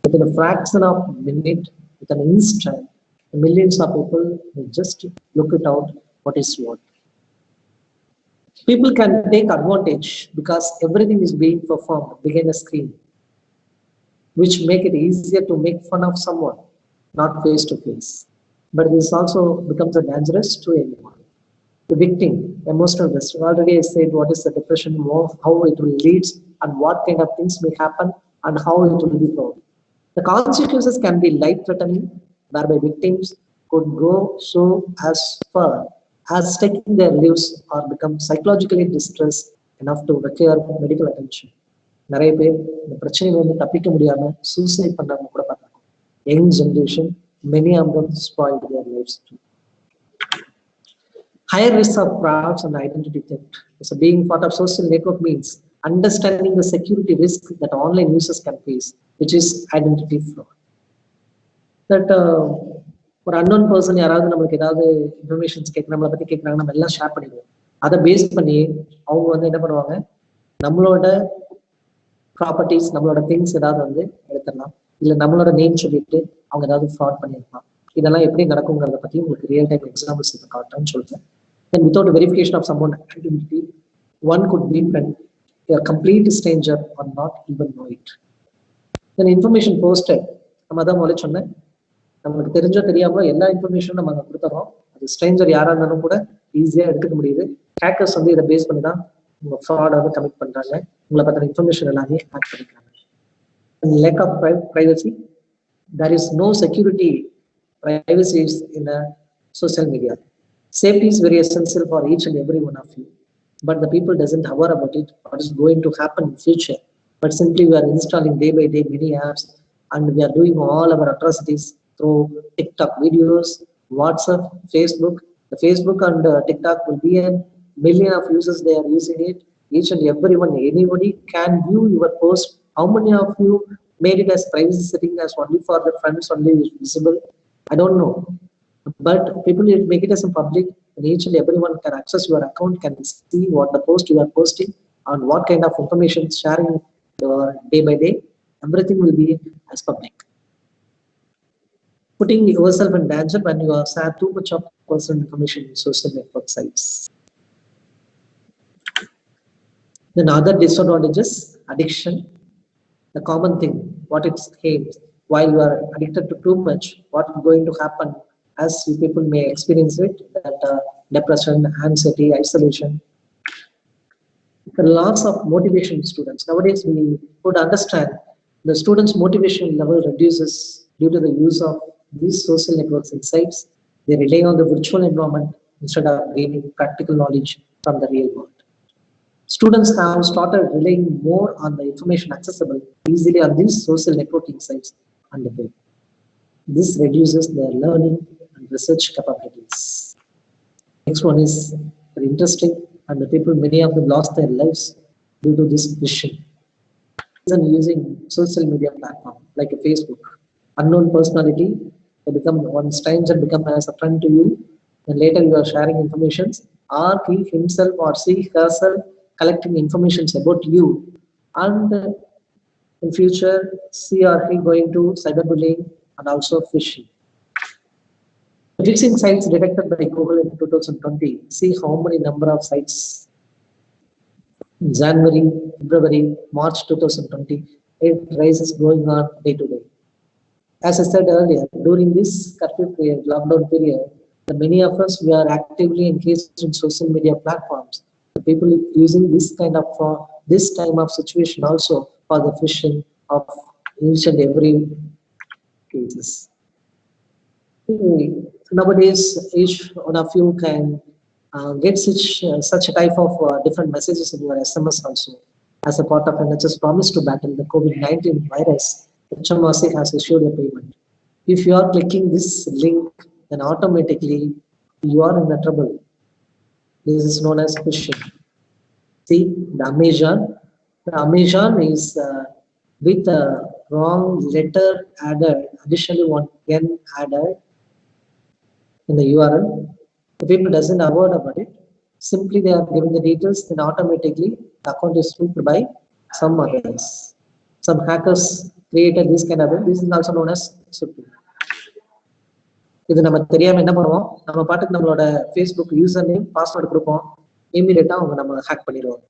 within a fraction of a minute, with an instant, millions of people will just look it out what is what. People can take advantage because everything is being performed behind a screen, which make it easier to make fun of someone, not face to face. But this also becomes a dangerous to anyone. The victim, emotional risk. Already I said what is the depression, how it will lead, and what kind of things may happen, and how it will be solved. The consequences can be life-threatening, whereby victims could go so as far as taking their lives or become psychologically distressed enough to require medical attention. நிறைய பேர் இந்த பிரச்சனையிலிருந்து தப்பிக்க முடியாம suicide பண்ணாம கூட பார்த்தாங்க. Young generation, many of them spoiled their lives too. Higher risk of frauds and identity theft. So being part of social network means understanding the security risk that online users can face, which is identity fraud. That ஒரு unknown person யாராவது நமக்கு ஏதாவது informations நம்மளை பத்தி கேட்குறாங்க, நம்ம எல்லாம் share பண்ணிடுவோம். அதை பேஸ் பண்ணி அவங்க வந்து என்ன பண்ணுவாங்க, நம்மளோட ப்ராப்பர்ட்டிஸ், நம்மளோட திங்ஸ் ஏதாவது வந்து எடுத்துடலாம், இல்லை நம்மளோட நேம் சொல்லிட்டு அவங்க ஏதாவது ஃப்ராட் பண்ணியிருக்கலாம். இதெல்லாம் எப்படி நடக்குங்கிறத பத்தி உங்களுக்கு ரியல் டைம் எக்ஸாம்பிள்ஸ் காட்டுறேன்னு சொல்லிட்டேன். And without a verification of someone's identity, one could befriend a complete stranger or not even know it. Then information posted, நம்ம அதான் முதல்ல சொன்னேன், நமக்கு தெரிஞ்சோ தெரியாம எல்லா இன்ஃபர்மேஷனும் நம்ம அங்கே கொடுத்துறோம். அது ஸ்ட்ரேஞ்சர் யாரா இருந்தாலும் கூட ஈஸியா எடுத்துக்க முடியுது. ஹேக்கர்ஸ் வந்து இதை பேஸ் பண்ணி தான் உங்க ஃப்ராட் வந்து கமிட் பண்றாங்க, உங்களை பத்தின இன்ஃபர்மேஷன் எல்லாமே ஹேக் பண்ணிக்கிறாங்க. And lack of privacy, there is no security, privacy is in a social media. Safety is very essential for each and every one of you, but the people doesn't aware about it, what is going to happen in future. But simply we are installing day by day many apps, and we are doing all our atrocities through TikTok videos, WhatsApp, Facebook. The Facebook and TikTok will be a million of users, they are using it. Each and everyone, anybody can view your post. How many of you made it as privacy setting as only for the friends only visible? I don't know. But people will make it as a public, and each and everyone can access your account, can see what the post you are posting and what kind of information sharing day by day. Everything will be as public. Putting yourself in danger when you are share too much of personal information in social network sites. Then other disadvantages, addiction, the common thing, what it aims. While you are addicted to too much, what is going to happen? As you people may experience it, that depression, anxiety, isolation. The loss of motivation in students. Nowadays, we would understand the students' motivation level reduces due to the use of these social networks and sites. They rely on the virtual environment instead of gaining practical knowledge from the real world. Students have started relying more on the information accessible easily on these social networking sites and the web. This reduces their learning and research capabilities. Next one is very interesting, and the people, many of them lost their lives due to this vision. And using social media platform like a Facebook, unknown personality, they become one stranger become as a friend to you, and later you are sharing information, or he himself or she herself collecting information about you, and in future she or he going to cyberbullying and also phishing. Phishing sites detected by Google in 2020. See how many number of sites. January, February, March 2020, it rises going on day to day. As I said earlier, during this curfew period, lockdown period, the many of us, we are actively engaged in social media platforms. The people using this kind of this time of situation also for the phishing of each and every cases. Nowadays, each one of you can get such a type of different messages in your SMS also. As a part of NHS promise to battle the COVID-19 virus, HMRC has issued a payment. If you are clicking this link, then automatically you are in the trouble. This is known as phishing. See, the Amazon is with a wrong letter added, additionally one N added in the URL. The people doesn't avoid about it. Simply they are giving the details, then automatically the account is spoofed by some others. Some hackers created this kind of, this is also known as spoofing. இது நம்ம தெரியாம என்ன பண்ணுவோம், நம்ம பாட்டுக்கு நம்மளோட Facebook user name password கொடுப்போம், இமீடியட்டா அவங்க நம்ம ஹேக் பண்ணிடுவாங்க.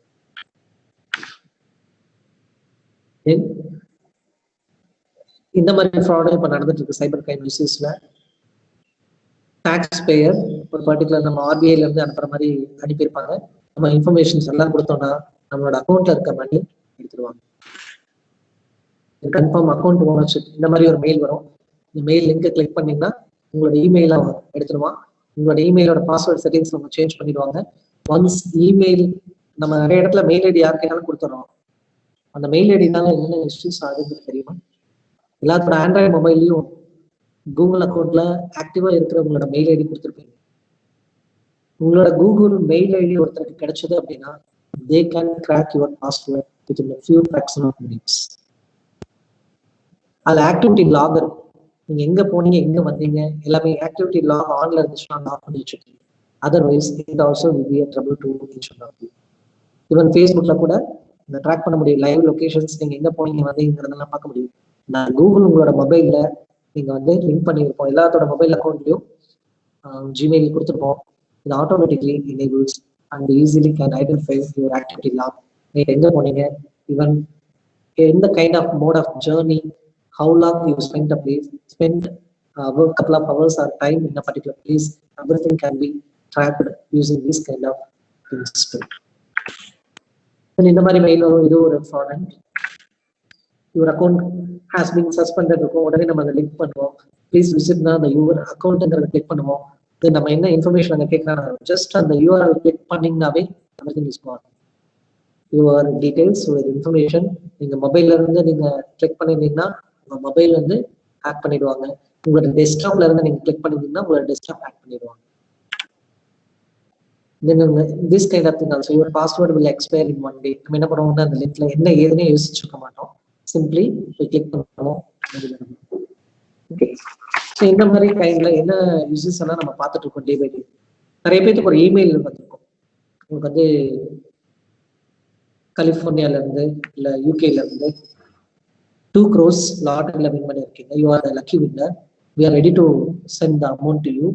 இந்த மாதிரி ஃப்ராட் இப்ப நடந்துட்டு இருக்கு சைபர் கிரைம் இஷ்யூஸ்ல. டாக்ஸ் பேயர் ஒரு பர்டிகுலர் நம்ம ஆர்பிஐல இருந்து அனுப்புற மாதிரி அனுப்பியிருப்பாங்க. நம்ம இன்ஃபர்மேஷன்ஸ் எல்லாம் கொடுத்தோம்னா நம்மளோட அக்கௌண்ட்ல இருக்க மணி எடுத்துருவாங்க. கன்ஃபார்ம் அக்கௌண்ட் ஓனர்ஷிப் இந்த மாதிரி ஒரு மெயில் வரும். இந்த மெயில் லிங்கை கிளிக் பண்ணீங்கன்னா உங்களோட இமெயில எடுத்துருவான். உங்களோட இமெயிலோட பாஸ்வேர்ட் செட்டிங்ஸ் நம்ம சேஞ்ச் பண்ணிடுவாங்க. ஒன்ஸ் இமெயில் நம்ம நிறைய இடத்துல மெயில் ஐடி யாருக்கையாலும் கொடுத்துறோம். அந்த மெயில் ஐடினால என்னென்ன இஷ்யூஸ் ஆகுதுன்னு தெரியுமா? எல்லாத்தோட ஆண்ட்ராய்டு மொபைல்லையும் கூகுள் அக்கௌண்ட்ல ஆக்டிவா இருக்கிற உங்களோட மெயில் ஐடி கொடுத்துருப்பீங்க. உங்களோட கூகுள் மெயில் ஐடி ஒருத்தருக்கு கிடைச்சது அப்படின்னா they can crack your password within a few fraction of minutes. அது ஆக்டிவிட்டி லாக் இருக்கும். நீங்க எங்க போனீங்க, எங்க வந்தீங்க, எல்லாமே ஆக்டிவிட்டி லாக் ஆன்ல இருந்துச்சுன்னா ஆஃப் பண்ணி வச்சுக்கோங்க. Otherwise it also will be a trouble to each one of you. Even ஃபேஸ்புக்ல கூட இந்த ட்ராக் பண்ண முடியும், லைவ் லொகேஷன்ஸ், நீங்க எங்க போனீங்க வந்தீங்கிறதெல்லாம் பார்க்க முடியும். நான் கூகுள் உங்களோட மொபைல்ல நீங்க வந்து லிங்க் பண்ணியிருப்போம், எல்லாத்தோட மொபைல் அக்கௌண்ட்லயும் ஜிமெயில் கொடுத்துருப்போம். இது automatically enables and easily can identify your activity log. நீங்க எங்க போனீங்க, ஈவன் எந்த kind of mode of journey, how long you spent a place, spend a couple of hours or time in a particular place, everything can be tracked using this kind of things too. And in the mari mail idu or fraudulent, your account has been suspended irukum, udane nama adha link பண்ணுவோம், please visit the your account ங்கறத click பண்ணுவோம். then நம்ம என்ன information அங்க கேக்குறாங்க, just அந்த URL click பண்ணீங்கனாவே everything is gone. your details, your information, நீங்க மொபைல்ல இருந்து நீங்க click பண்ணிட்டீங்கன்னா உங்க மொபைல் வந்து ஹேக் பண்ணிடுவாங்க. உங்களோட டெஸ்க்டாப்ல இருந்து நீங்க கிளிக் பண்ணிட்டீங்கன்னா உங்களோட டெஸ்க்டாப் ஹேக் பண்ணிடுவாங்க. then this kind of thing also, your password will expire in one day. நம்ம என்ன பண்ணுவோம்னா அந்த லிங்க்ல என்ன ஏதுனே யோசிச்சுக்க மாட்டோம், சிம்பிளி கிளிக் பண்ணுவோம். ஓகே, ஸோ இந்த மாதிரி கைண்ட்ல என்ன யூசஸ் எல்லாம் நம்ம பார்த்துட்டு இருக்கோம் டே பை டே. நிறைய பேருக்கு ஒரு இமெயில் வந்துருக்கும், உங்களுக்கு வந்து கலிஃபோர்னியால இருந்து இல்ல யூகேல இருந்து 2 crores லாட்டரியில வின் பண்ணியிருக்கீங்க, you are the lucky winner, we are ready to send the amount to you,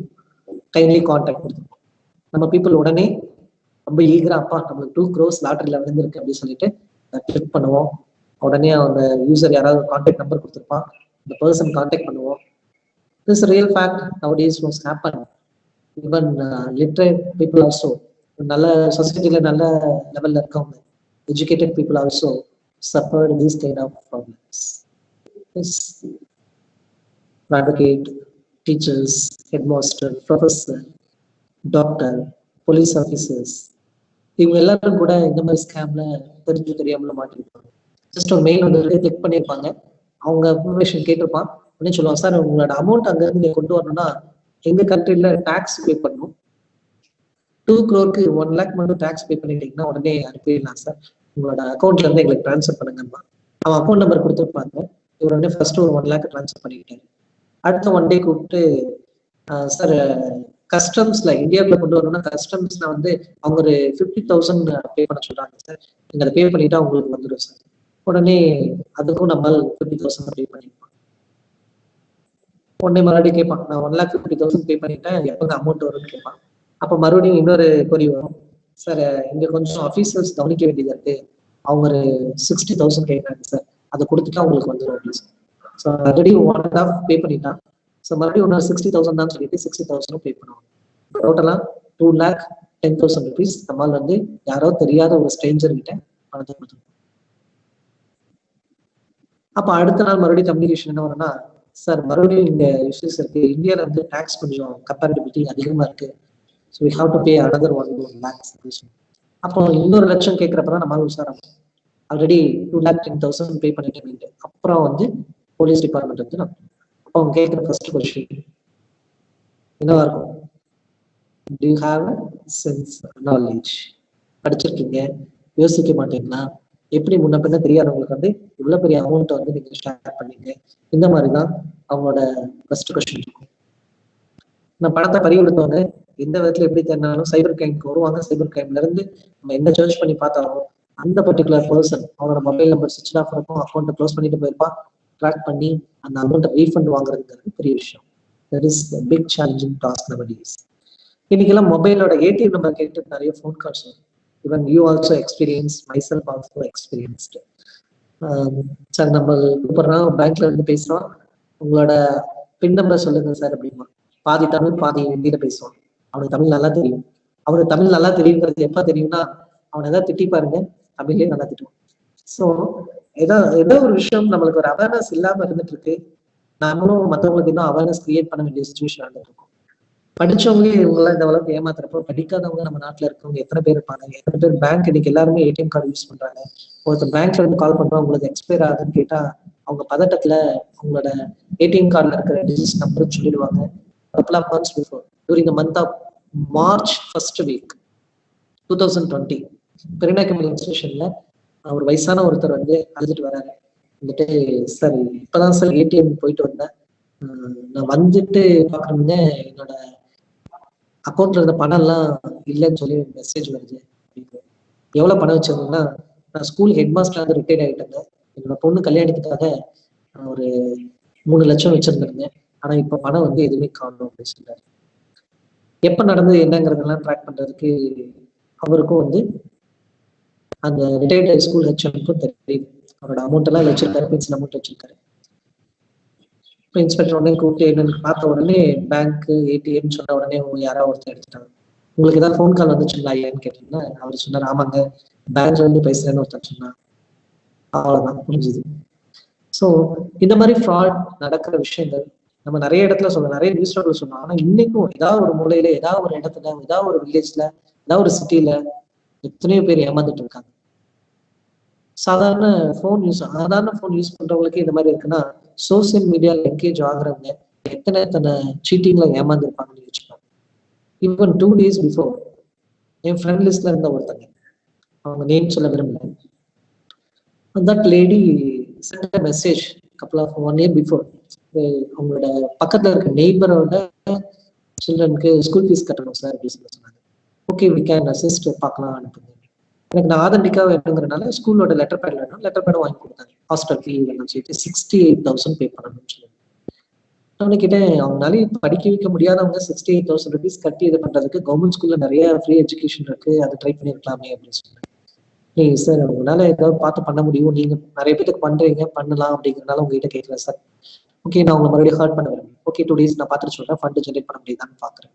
kindly contact கொடுத்துருக்கோம். நம்ம பீப்புள் உடனே ரொம்ப ஈகரா, அப்பா நம்மளுக்கு 2 crores லாட்டரியில விழுந்திருக்கு அப்படின்னு சொல்லிட்டு கிளிக் பண்ணுவோம். உடனே அந்த யூசர் யாராவது கான்டாக்ட் நம்பர் கொடுத்துருப்பான், அந்த பர்சன் கான்டாக்ட் பண்ணுவோம். This real fact nowadays was happen. Even literate people also, நல்ல சொசைட்டில நல்ல லெவல்ல இருக்கவங்க, educated people also suffered these kind of problems. Yes, advocate, teachers, headmaster, professor, doctor, police officers, இவங்க எல்லாரும் கூட இந்த மாதிரி ஸ்கேம்ல தெரிஞ்சு தெரியாமல மாட்டிருப்பாங்க. ஜஸ்ட் ஒரு மெயில் வந்து கிளிக் பண்ணியிருப்பாங்க, அவங்க இன்ஃபர்மேஷன் கேட்டிருப்பான், உடனே சொல்லுவாங்க, சார் உங்களோட அமௌண்ட் அங்க இருந்து நீங்க கொண்டு வரணும்னா எங்க கண்ட்ரில டாக்ஸ் பே பண்ணணும், 2 crore 1 lakh மட்டும் டாக்ஸ் பே பண்ணிட்டீங்கன்னா உடனே அனுப்பிடலாம் சார், உங்களோட அக்கௌண்ட்ல இருந்து எங்களுக்கு ட்ரான்ஸ்ஃபர் பண்ணுங்கப்பா. அவன் அக்கௌண்ட் நம்பர் கொடுத்துருப்பாங்க, இவர் உடனே ஃபர்ஸ்ட் ஒரு 1 lakh ட்ரான்ஸ்ஃபர் பண்ணிக்கிட்டாரு. அடுத்த ஒன் டே கூப்பிட்டு, சார் கஸ்டம்ஸ்ல இந்தியாவுக்குள்ள கொண்டு வரணும்னா கஸ்டம்ஸ்ல வந்து அவங்க ஒரு 50,000 பே பண்ண சொல்றாங்க சார், நீங்க அதை பே பண்ணிட்டா உங்களுக்கு வந்துடும் சார். உடனே அதுக்கும் நம்ம 50,000 பே பண்ணிருப்போம். உடனே மறுபடியும் கேட்பான், நான் 1,50,000 பே பண்ணிட்டேன், எப்பங்க அமௌண்ட் வரும்னு கேட்பான். அப்ப மறுபடியும் இன்னொரு கொரி வரும், சார் இங்க கொஞ்சம் ஆபீசர்ஸ் கவனிக்க வேண்டியது இருக்கு, அவங்க ஒரு 60,000 கேட்கறாங்க சார், அதை கொடுத்துட்டா உங்களுக்கு வந்துடும் அப்படின்னு சார். ஸோ ஆல்ரெடி 1.5 பே பண்ணிட்டான், ஸோ மறுபடியும் இன்னொரு 60,000 தான் சொல்லிட்டு 60,000 பே பண்ணுவாங்க. டோட்டலா 2,10,000 rupees நம்மால் வந்து யாரோ தெரியாத ஒரு ஸ்ட்ரேஞ்சர் கிட்ட பணத்தை கொடுத்துருக்கோம். அப்ப அடுத்த நாள் மறுபடியும் கம்யூனிகேஷன் என்ன வரும்னா, சார் மறுபடியும் இந்த இஷ்யூஸ் இருக்கு, இந்தியால வந்து டாக்ஸ் கொஞ்சம் கம்பேரிட்டிவிட்டி அதிகமா இருக்கு, so we have to pay another 1 lakh. அப்போ இன்னொரு லட்சம் கேட்கறப்பதான் நம்மளால உஷாராகும், ஆல்ரெடி 2,10,000 பே பண்ணிட்டு அப்புறம் வந்து போலீஸ் டிபார்ட்மெண்ட் வந்து அப்போ அவங்க கேட்கிற ஃபர்ஸ்ட் கொஸ்டின் என்னவா இருக்கும், do you have sense knowledge, படிச்சிருக்கீங்க, யோசிக்க மாட்டீங்களா, எப்படி முன்ன பின்ன தெரியாதவங்களுக்கு வந்து இவ்வளவு பெரிய அமௌண்ட் வந்து நீங்க ஷேர் பண்ணீங்க, இந்த மாதிரிதான் அவங்களோட ஃபர்ஸ்ட் கொஸ்டின் இருக்கும். நான் பணத்தை பறிகொடுத்தவங்க எந்த விதத்துல எப்படி தெரிஞ்சாலும் சைபர் கிரைம்க்கு வருவாங்க. சைபர் கிரைம்ல இருந்து நம்ம என்ன சர்ச் பண்ணி பார்த்தாலும் அந்த பர்டிகுலர் பர்சன் அவனோட மொபைல் நம்பர் சுவிட்ச் ஆஃப் இருக்கும், அக்கௌண்ட் க்ளோஸ் பண்ணிட்டு போயிருப்பான். ட்ராக் பண்ணி அந்த அமௌண்ட் ரீஃபண்ட் வாங்குறதுங்கிறது பெரிய விஷயம். That is big challenging task nowadays. இன்னைக்கெல்லாம் மொபைலோட ஏடிஎம் நம்பர் கேட்டு நிறைய ஃபோன் கால்ஸ் வரும். Even you also experience, myself also experienced. Sir நம்ம கூப்பிடுறோம், பேங்க்ல இருந்து பேசுறோம், உங்களோட பின் நம்பர் சொல்லுங்க சார் அப்படிமா. பாதி தமிழ் பாதி ஹிந்தியில பேசுவான். அவனுக்கு தமிழ் நல்லா தெரியும். அவனுக்கு தமிழ் நல்லா தெரியுங்கிறது எப்ப தெரியும்னா, அவனை ஏதாவது திட்டி பாருங்க, தமிழ்லயே நல்லா திட்டுவான். ஸோ ஏதோ ஒரு விஷயம் நம்மளுக்கு ஒரு அவேர்னஸ் இல்லாம இருந்துட்டு இருக்கு. நாமளும் மற்றவங்களுக்கு இன்னும் அவேர்னஸ் கிரியேட் பண்ண வேண்டிய சுச்சுவேஷன் இருந்துட்டு இருக்கும். படிச்சவங்க இவங்கெல்லாம் இந்த அளவுக்கு ஏமாத்துறப்போ, படிக்காதவங்க நம்ம நாட்டுல இருக்கவங்க எத்தனை பேர் இருப்பாங்க, எத்தனை பேர் பேங்க் இன்னைக்கு எல்லாருமே ஏடிஎம் கார்டு யூஸ் பண்றாங்க. ஒருத்தர் பேங்க்ல இருந்து கால் பண்றோம், உங்களுக்கு எக்ஸ்பயர் ஆகுதுன்னு கேட்டா அவங்க பதட்டத்துல அவங்களோட ஏடிஎம் கார்டுல இருக்கிற டிஜிட்ஸ் நம்பர் சொல்லிடுவாங்க. couple of months before, during the month of March first week 2020, பெருநாயக்கம்பள்ளி இன்ஸ்டியூஷன்ல ஒரு வயசான ஒருத்தர் வந்து அழுதுட்டு வராரு. வந்துட்டு சார் இப்பதான் சார் ஏடிஎம் போயிட்டு வந்தேன், நான் வந்துட்டு பாக்குறேங்க என்னோட அக்கௌண்ட்ல இருந்த பணம் எல்லாம் இல்லைன்னு சொல்லி மெசேஜ் வருது. எவ்வளவு பணம் வச்சிருந்தீங்கன்னா, நான் ஸ்கூல் ஹெட் மாஸ்டர் வந்து ரிட்டையர்ட் ஆகிட்டேங்க. என்னோட பொண்ணு கல்யாணத்துக்காக ஒரு 3 லட்சம் வச்சிருந்தேங்க. ஆனா இப்ப பணம் வந்து எதுவுமே காணும் அப்படின்னு சொல்றாரு. எப்ப நடந்தது என்னங்கிறதெல்லாம் ட்ராக் பண்றதுக்கு அவருக்கும் வந்து அந்த ரிட்டையர்ட் ஸ்கூல் ஹெச்எம்க்கும் தெரியுது. அவரோட அமௌண்ட் எல்லாம் வச்சிருக்காரு, பென்ஷன் அமௌண்ட் வச்சிருக்காரு. இப்போ இன்ஸ்பெக்டர் உடனே கூப்பிட்டு என்னன்னு பார்த்த உடனே பேங்க் ஏடிஎம் சொன்ன உடனே யாராவது ஒருத்தர் எடுத்துட்டாங்க. உங்களுக்கு ஏதாவது ஃபோன் கால் வந்துச்சுங்களா ஐயான்னு கேட்டீங்கன்னா அவர் சொன்னார், ஆமாங்க பேங்க்ல இருந்து பேசுறேன்னு ஒருத்தர் சொன்னா. அவ்வளவுதான் புரிஞ்சுது. ஸோ இந்த மாதிரி ஃப்ராட் நடக்கிற விஷயங்கள் நம்ம நிறைய இடத்துல சொல்லலாம், நிறைய நியூஸ் பேப்பர்ல சொல்லலாம். ஆனா இன்னைக்கும் ஏதாவது ஒரு மூலையில, ஏதாவது ஒரு இடத்துல, ஏதாவது ஒரு வில்லேஜ்ல, ஏதாவது ஒரு சிட்டில எத்தனையோ பேர் ஏமாந்துட்டு இருக்காங்க. சாதாரண ஃபோன் யூஸ் பண்றவங்களுக்கு இந்த மாதிரி இருக்குன்னா, சோசியல் மீடியால என்கேஜ் ஆகுறவங்க எத்தனை சீட்டிங்ல ஏமாந்து இருப்பாங்கன்னு யோசிப்பாங்க. ஈவன் 2 days பிஃபோர் என் ஃப்ரெண்ட் லிஸ்ட்ல இருந்த ஒருத்தங்க, அவங்க நேம் சொல்ல விரும்பல, that lady sent a message couple of 1 year before. அவங்களோட பக்கத்துல இருக்க நெய்பரோட சில்ட்ரனுக்கு ஸ்கூல் ஃபீஸ் கட்டணும் சார் அப்படின்னு சொன்னாங்க. ஓகே வி கேன் அசிஸ்ட், பார்க்கலாம் அனுப்புங்க. எனக்கு நான் ஆதன்டிக்கா வேணுங்கிறனால ஸ்கூலோட லெட்டர் பேட் வேணும், லெட்டர் பேடும் வாங்கி கொடுத்தாங்க. ஹாஸ்டல் ஃபீ எல்லாம் சேர்த்து 68,000 பே பண்ணணும்னு சொல்லி நான் கேட்டேன், அவங்களால படிக்க வைக்க முடியாதவங்க 68,000 rupees கட்டி இது பண்றதுக்கு கவர்மெண்ட் ஸ்கூல்ல நிறைய ஃப்ரீ எஜுகேஷன் இருக்கு, அதை ட்ரை பண்ணிருக்கலாமே அப்படின்னு சொன்னேன். ஏய் சார் உங்களால ஏதாவது பார்த்து பண்ண முடியும், நீங்க நிறைய பேருக்கு பண்றீங்க பண்ணலாம் அப்படிங்கிறனால உங்ககிட்ட கேட்கல சார். ஓகே நான் உங்களை மறுபடியும் ஹர்ட் பண்ண வரேன். ஓகே 2 days நான் பார்த்துட்டு சொல்றேன், ஃபண்ட் ஜென்ரேட் பண்ண முடியுதான்னு பாக்குறேன்.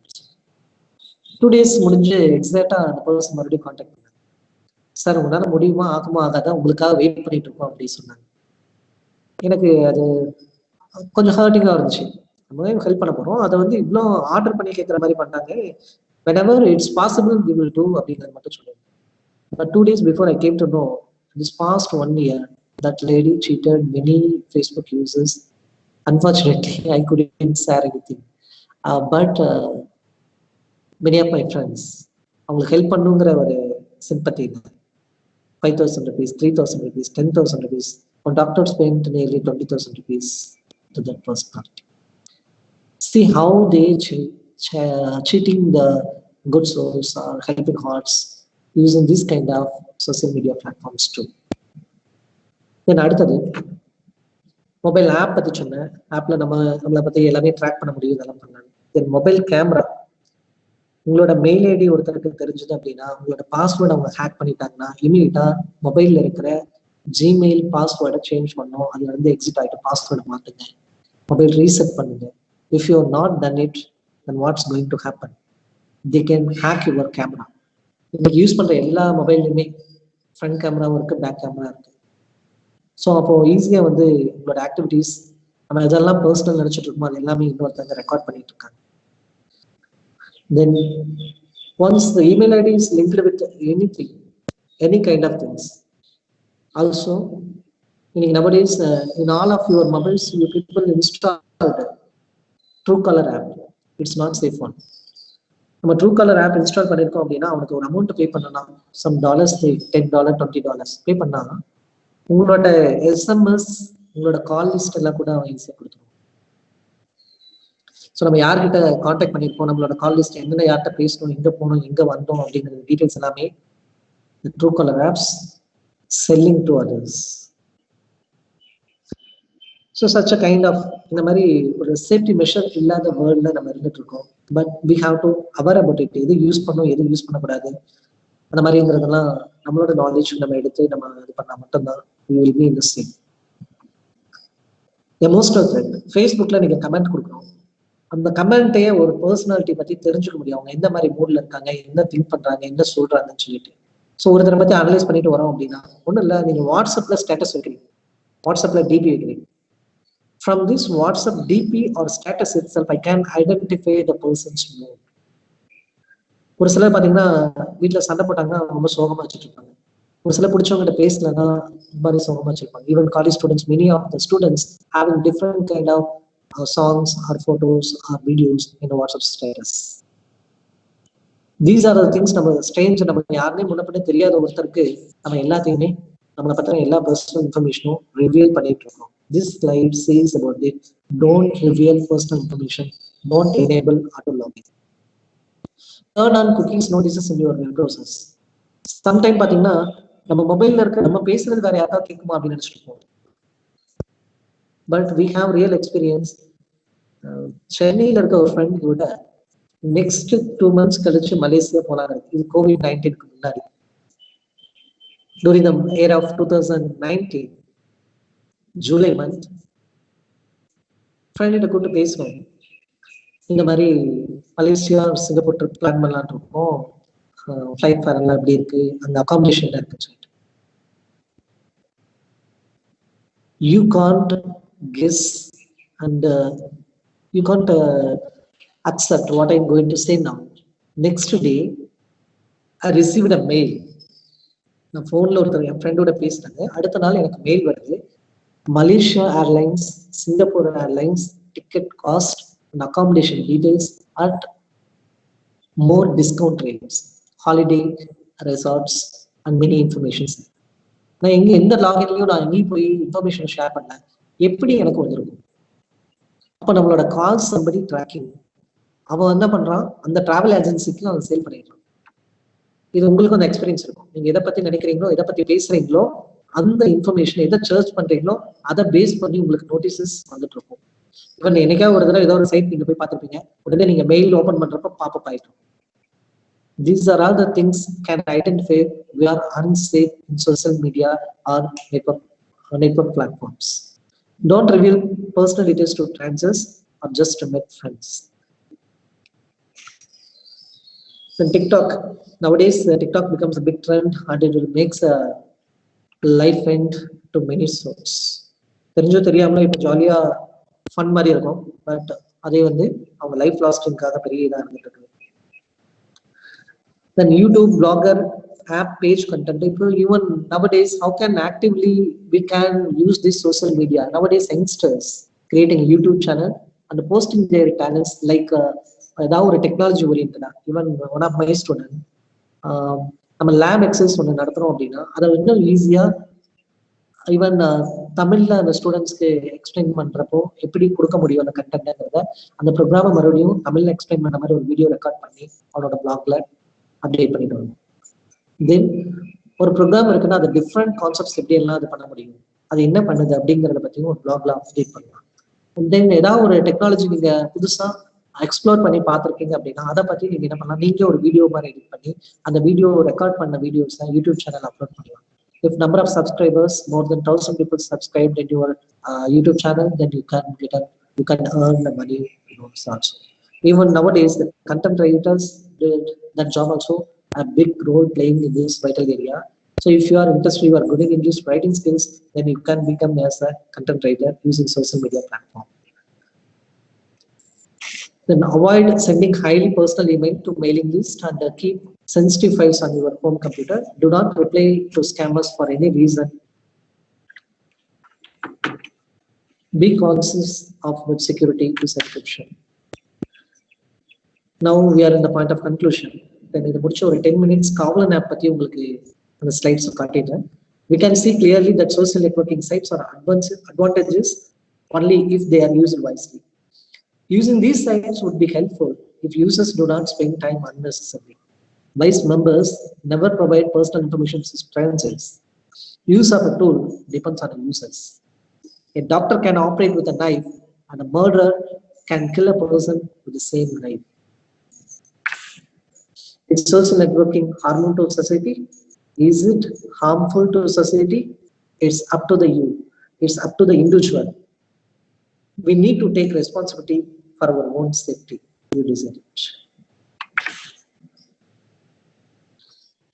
2 days முடிஞ்சு எக்ஸாக்டா அந்த பர்சன் மறுபடியும் கான்டாக்ட் பண்ணாங்க. சார் உங்களால முடியுமா ஆகுமா ஆகாதான் உங்களுக்காக வெயிட் பண்ணிட்டு இருக்கோம் அப்படின்னு சொன்னாங்க. எனக்கு அது கொஞ்சம் ஹர்ட்டிங்கா இருந்துச்சு. நம்ம ஹெல்ப் பண்ண போறோம், அதை வந்து இவ்வளோ ஆர்டர் பண்ணி கேட்குற மாதிரி பண்ணாங்க. whenever it's possible we will do அப்படிங்கிறது மட்டும் சொல்லுங்க. But 2 days before I came to know, this past 1 year that lady cheated many Facebook users. Unfortunately I couldn't share anything, but many of my friends அவங்களுக்கு help பண்ணுங்கிற ஒரு sympathy, 5,000 rupees, 3,000 rupees, 10,000 rupees. One doctor spent nearly 20,000 rupees to that first party. See how they cheating the good souls or helping hearts using this kind of social media platforms too. Then அடுத்தது mobile app பத்தி சொன்னேன். ஆப்ல நம்மளை பத்தி எல்லாமே track பண்ண முடியும், இதெல்லாம் பண்ணாங்க. தென் மொபைல் கேமரா, உங்களோட மெயில் ஐடி ஒருத்தருக்கு தெரிஞ்சது அப்படின்னா, உங்களோட பாஸ்வேர்டு அவங்க ஹேக் பண்ணிட்டாங்கன்னா இமீடியட்டா மொபைல்ல இருக்கிற ஜிமெயில் பாஸ்வேர்டை சேஞ்ச் பண்ணோம், அதுல இருந்து எக்ஸிட் ஆகிட்டு பாஸ்வேர்டு மாத்துங்க, மொபைல் ரீசெட் பண்ணுங்க. If you not done it then what's going to happen, they can hack your camera. இன்னைக்கு யூஸ் பண்ற எல்லா மொபைல்லையுமே ஃப்ரண்ட் கேமராவும் இருக்கு, பேக் கேமரா இருக்கு. ஸோ அப்போ ஈஸியா வந்து உங்களோட ஆக்டிவிட்டிஸ் நம்ம இதெல்லாம் பர்சனல் நினைச்சிட்டு இருக்கோம், அது எல்லாமே இன்னொருத்தங்க ரெக்கார்ட் பண்ணிட்டு இருக்காங்க. Then once the email ID is linked with anything, any kind of things. Also, nowadays in all of your mobiles, you people installed Truecaller app. It's not safe one. நம்ம Truecaller app install பண்ணிருக்கோம் அப்படின்னா அவனுக்கு ஒரு amount pay பண்ணலாம், some dollars, $10, $20 பே பண்ணா உங்களோட SMS, உங்களோட call list எல்லாம் கூட அவன் ஈஸியா கொடுத்துருவோம். ஸோ நம்ம யார்கிட்ட கான்டாக்ட் பண்ணிருப்போம், நம்மளோட கால் லிஸ்ட் எங்கே யார்கிட்ட பேசணும், எங்க போகணும், எங்க வந்தோம் அப்படிங்கிற டீடைல்ஸ் எல்லாமே Truecaller apps selling to others. So such a kind of இந்த மாதிரி ஒரு சேஃப்டி மெஷர் இல்லாத வேர்ல்ட்ல நம்ம இருந்துட்டு இருக்கோம். But we have to aware about it. எது யூஸ் பண்ணணும், எது யூஸ் பண்ணக்கூடாது, அந்த மாதிரிங்கிறதெல்லாம் நம்மளோட நாலேஜ் நம்ம எடுத்து நம்ம இது பண்ணா மட்டும்தான் we will be in the safe. Emotional thread, ஃபேஸ்புக்ல நீங்க கமெண்ட் கொடுக்கணும், அந்த கமெண்ட்டையே ஒரு பர்சனாலிட்டி பத்தி தெரிஞ்சுக்க முடியும், அவங்க எந்த மாதிரி மூட்ல இருக்காங்க, என்ன திங்க் பண்றாங்க, என்ன சொல்றாங்கன்னு சொல்லிட்டு. ஸோ ஒருத்தரை பத்தி அனலைஸ் பண்ணிட்டு வரோம் அப்படின்னா ஒன்றும் இல்லை, நீங்க வாட்ஸ்அப்ல ஸ்டேட்டஸ் வைக்கிறீங்க, வாட்ஸ்அப்ல டிபி வைக்கிறீங்க. From this WhatsApp DP or status itself I can identify the persons mood. ஒரு சிலர் பாத்தீங்கன்னா வீட்டுல சண்டை போட்டாங்கன்னா ரொம்ப சோகமா வச்சுட்டு இருப்பாங்க, ஒரு சில பிடிச்சவங்கிட்ட பேசலன்னா ரொம்ப சோகமா வச்சிருப்பாங்க. Even college students, many of the students having different kind of songs or photos or videos in a WhatsApp status. These are the things நம்ம ஸ்ட்ரேஞ்ச், நமக்கு யாருமே முன்னப்பட்ட தெரியாத ஒருத்தருக்கு நம்ம எல்லாத்தையுமே நம்மளை பத்தின எல்லா பர்சனல் இன்ஃபர்மேஷனும் ரிவீல் பண்ணிட்டு இருக்கோம். This slide says about it. Don't reveal personal information. Don't enable auto login. Turn on cookies notices in your web browsers. Sometime பாத்தீங்கன்னா நம்ம மொபைல்ல இருக்க நம்ம பேசுறது வேற யாராவது கேட்குமா அப்படின்னு நினைச்சிட்டு இருப்போம். But we have real experience. சென்னையில இருக்க ஒரு ஃப்ரெண்ட் கூட நெக்ஸ்ட் 2 months கழிச்சு மலேசியா போனாங்க. இது COVID-19க்கு முன்னாடி, during the era of 2019 July month. Friend கிட்ட கூப்பிட்டு பேசுவோம், இந்த மாதிரி மலேசியா சிங்கப்பூர் ட்ரிப் பிளான் பண்ணலான்னு இருக்கோம், ஃபிளைட் ஃபேர் எல்லாம் எப்படி இருக்கு, அந்த அகாமடேஷன் இருக்குன்னு சொல்லிட்டு. You can't guess and you can't accept what I'm going to say now. Next day, I received a mail. நான் ஃபோனில் ஒருத்தர் என் ஃப்ரெண்டோட பேசுனாங்க. அடுத்த நாள் எனக்கு மெயில் வருது, Malaysia airlines, Singapore airlines ticket cost and accommodation details at more discount rates, holiday resorts and many informations. நான் எந்த லாகின்லயும் நான் எங்கேயும் போய் இன்ஃபர்மேஷன் ஷேர் பண்ணேன், எப்படி எனக்கு வந்திருக்கும்? அப்போ நம்மளோட கால் சம்படி ட்ராக்கிங் அவன் என்ன பண்றான், அந்த டிராவல் ஏஜென்சிக்கு அவன் சேல் பண்ணிடுறான். இது உங்களுக்கு அந்த எக்ஸ்பீரியன்ஸ் இருக்கும். நீங்க எதை பத்தி நினைக்கிறீங்களோ, எதை பத்தி பேசுறீங்களோ, அந்த இன்ஃபர்மேஷன் எதை சர்ச் பண்றீங்களோ அதை பேஸ் பண்ணி உங்களுக்கு நோட்டீசஸ் வந்துட்டு இருக்கும். இவன் என்னைக்காவது ஒரு தடவை ஏதோ ஒரு சைட் நீங்க போய் பார்த்துருப்பீங்க, உடனே நீங்க மெயில் ஓபன் பண்றப்ப பாப்பப் ஆயிடும். These are all the things can identify we are unsafe in social media or network platforms. Don't reveal personal details to strangers or just to meet friends. Then TikTok, nowadays TikTok becomes a big trend and it will makes a life end to many souls. தெரிஞ்சோ தெரியாமல இப்போ ஜாலியா fun மாதிரி இருக்கும், but அதே வந்து அவங்க life லாஸ்டிங்காக பெரிய இதாக இருந்துட்டு இருக்கு. Then YouTube, blogger, app, page content. People even nowadays, how can actively we can use this social media? Nowadays, youngsters creating a YouTube channel and posting their talents like ஏதாவது ஒரு technology ஓரியன்டா. Even one of my student, நம்ம lab exercise ஒன்று நடத்துறோம் அப்படின்னா அதை இன்னும் ஈஸியா ஈவன் தமிழ்ல அந்த ஸ்டூடெண்ட்ஸ்க்கு எக்ஸ்பிளைன் பண்றப்போ எப்படி கொடுக்க முடியும் அந்த கண்டென்ட்ங்கிறத, அந்த ப்ரோக்ராமை மறுபடியும் தமிழ்ல எக்ஸ்பிளைன் பண்ண மாதிரி ஒரு வீடியோ ரெக்கார்ட் பண்ணி அவனோட பிளாக்ல அப்டேட் பண்ணிட்டு வரும். தென் ஒரு ப்ரோக்ராம் இருக்குன்னா அது டிஃப்ரெண்ட் கான்செப்ட்ஸ் எப்படி எல்லாம் அது பண்ண முடியும், அது என்ன பண்ணுது அப்படிங்கிறத பத்தியும் ஒரு பிளாக்ல அப்டேட் பண்ணலாம். தென் ஏதாவது ஒரு டெக்னாலஜி நீங்க புதுசா எக்ஸ்ப்ளோர் பண்ணி பார்த்துருக்கீங்க அப்படின்னா அதை பத்தி நீங்க என்ன பண்ணலாம், நீங்க ஒரு வீடியோ மாதிரி எடிட் பண்ணி அந்த வீடியோ ரெக்கார்ட் பண்ண வீடியோஸ் யூடியூப் சேனல் அப்லோட் பண்ணலாம். If number of subscribers more than 1000 people subscribed in your YouTube channel, then you can earn the money also. Even nowadays the content writers did that job also a big role playing in this vital area. So if you are interested, you are good in English writing skills, then you can become as a content writer using social media platform. Then avoid sending highly personal email to mailing list and keep sensitive files on your home computer. Do not reply to scammers for any reason. Be conscious of web security to encryption. Now we are in the point of conclusion. Then in the ஒரு 10 minutes Kavalan app பத்தி உங்களுக்கு அந்த slides காட்டிட்டேன். We can see clearly that social networking sites are advantages only if they are used wisely. Using these sites would be helpful if users do not spend time unnecessarily. Wise members never provide personal information to strangers. Use of a tool depends on the users. A doctor can operate with a knife and a murderer can kill a person with the same knife. Is social networking harmful to society? Is it harmful to society? It's up to the you. It's up to the individual. We need to take responsibility for our own safety. You deserve it.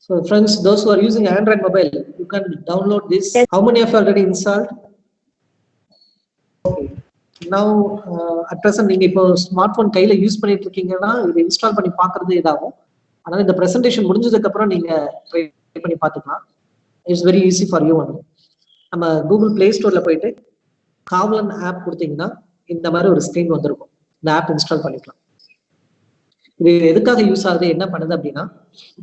So friends, those who are using Android mobile, you can download this. How many of you already installed? Okay. Now at present நீங்க இப்போ smartphone கையில use பண்ணிட்டு இருக்கீங்கன்னா இதை install பண்ணி பார்க்கிறது இதாகும். அதனால இந்த பிரசன்டேஷன் முடிஞ்சதுக்கு அப்புறம் நீங்க ட்ரை பண்ணி பார்த்துக்கலாம். It's very easy for you. நம்ம கூகுள் பிளே ஸ்டோர்ல போயிட்டு காவலன் ஆப் கொடுத்தீங்கன்னா இந்த மாதிரி ஒரு ஸ்கிரீன் வந்திருக்கும். இந்த ஆப் இன்ஸ்டால் பண்ணிக்கலாம். இது எதுக்காக யூஸ் ஆகுது, என்ன பண்ணுது அப்படின்னா,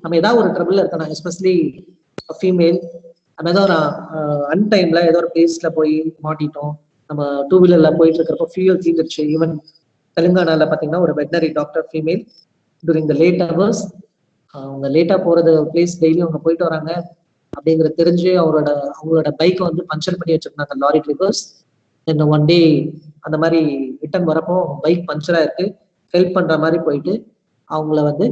நம்ம ஏதாவது ஒரு ட்ரபிள்ல இருக்கணும், எஸ்பெஷலி ஃபீமேல், நம்ம ஏதோ ஒரு அன்டைம்ல ஏதோ ஒரு பிளேஸ்ல போய் மாட்டிட்டோம், நம்ம டூ வீலர்ல போயிட்டு இருக்கிறப்போ ஃபியூல் தீர்ந்துருச்சு. ஈவன் தெலுங்கானால பாத்தீங்கன்னா ஒரு veterinary doctor female during the late hours, அவங்க லேட்டா போறது பிளேஸ் டெய்லி அவங்க போயிட்டு வராங்க அப்படிங்கிறது தெரிஞ்சு அவங்களோட பைக்கை வந்து பஞ்சர் பண்ணி வச்சிருந்தாங்க லாரி டிரைவர்ஸ். தென் ஒன் டே அந்த மாதிரி ரிட்டர்ன் வரப்போ பைக் பஞ்சரா இருக்கு, ஹெல்ப் பண்ற மாதிரி போயிட்டு அவங்கள வந்து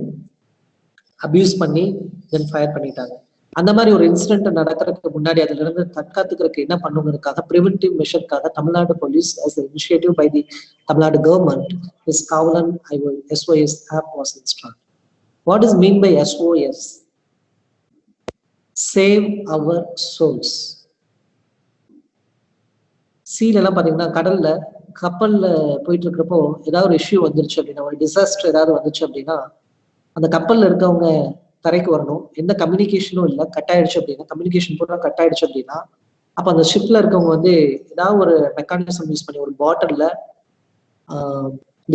அபியூஸ் பண்ணி தென் ஃபயர் பண்ணிட்டாங்க. அந்த மாதிரி ஒரு இன்சிடென்ட் நடக்கிறதுக்கு முன்னாடி அதுல இருந்து தற்காத்துக்கிறதுக்கு என்ன பண்ணுங்கிறதுக்காக ப்ரிவென்டிவ் மெஷருக்காக Tamil Nadu police as an initiative by the Tamil Nadu government this Kavalan SOS app was installed. What is mean by SOS? Save our souls. சீல எல்லாம் பாத்தீங்கன்னா கடல்ல கப்பல்ல போயிட்டு இருக்கிறப்போ ஏதாவது ஒரு இஷ்யூ வந்துருச்சு அப்படின்னா, ஒரு டிசாஸ்டர் ஏதாவது வந்துச்சு அப்படின்னா, அந்த கப்பல்ல இருக்கவங்க தரைக்கு வரணும், எந்த கம்யூனிகேஷனும் இல்லை, கட் ஆயிடுச்சு அப்படின்னா, கம்யூனிகேஷன் பூரா கட் ஆயிடுச்சு அப்படின்னா, அப்ப அந்த ஷிப்ல இருக்கவங்க வந்து ஏதாவது ஒரு மெக்கானிசம் யூஸ் பண்ணி ஒரு பாட்டில்ல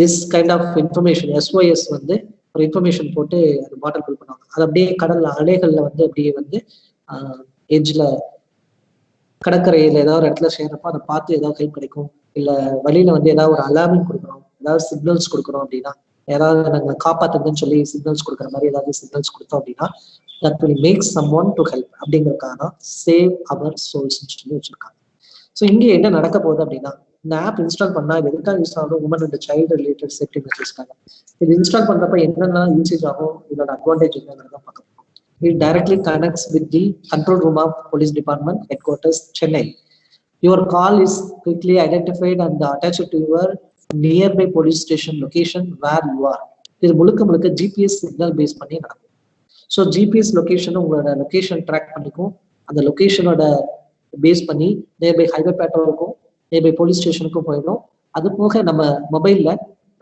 this kind of information SOS வந்து ஒரு இன்ஃபர்மேஷன் போட்டு அந்த பாட்டில் ஃபில் பண்ணுவாங்க. அது அப்படியே கடல்ல அலைகள்ல வந்து அப்படியே வந்து எட்ஜ்ல கடற்கரையில ஏதாவது ஒரு இடத்துல சேர்றப்போ அதை பார்த்து ஏதாவது ஹெல்ப் கிடைக்கும். இல்ல வழியில வந்து ஏதாவது ஒரு அலார்மிங் கொடுக்குறோம், ஏதாவது சிக்னல்ஸ் கொடுக்குறோம் அப்படின்னா, யாராவது நாங்க காப்பாத்துங்கன்னு சொல்லி சிக்னல்ஸ் கொடுக்குற மாதிரி ஏதாவது சிக்னல்ஸ் கொடுத்தோம் அப்படின்னா, that will make someone to help அப்படிங்கிறதுக்காக சேவ் அவர் சோல்ஸ் சொல்லி வச்சிருக்காங்க. ஸோ இங்க என்ன நடக்க போகுது அப்படின்னா, இந்த ஆப் இன்ஸ்டால் பண்ணா இது எதுக்காக யூஸ் ஆகும், woman and child related safety மெஷர்ஸ்க்காக. இது இன்ஸ்டால் பண்றப்ப என்னென்ன யூசேஜ் ஆகும், இதோட அட்வான்டேஜ் என்னங்கிறத பார்க்க போறோம். It directly connects with the control room of Police Department headquarters, Chennai. Your call is quickly identified and attached to your nearby police station location where you are. இது முழுக்க GPS signal base பண்ணி நடக்கும். So GPS location உங்களோட location track பண்ணிக்கும். அந்த லொகேஷனோட base பண்ணி nearby highway பேட்டோருக்கும் nearby police ஸ்டேஷனுக்கும் போயிடும். அது போக நம்ம மொபைல்ல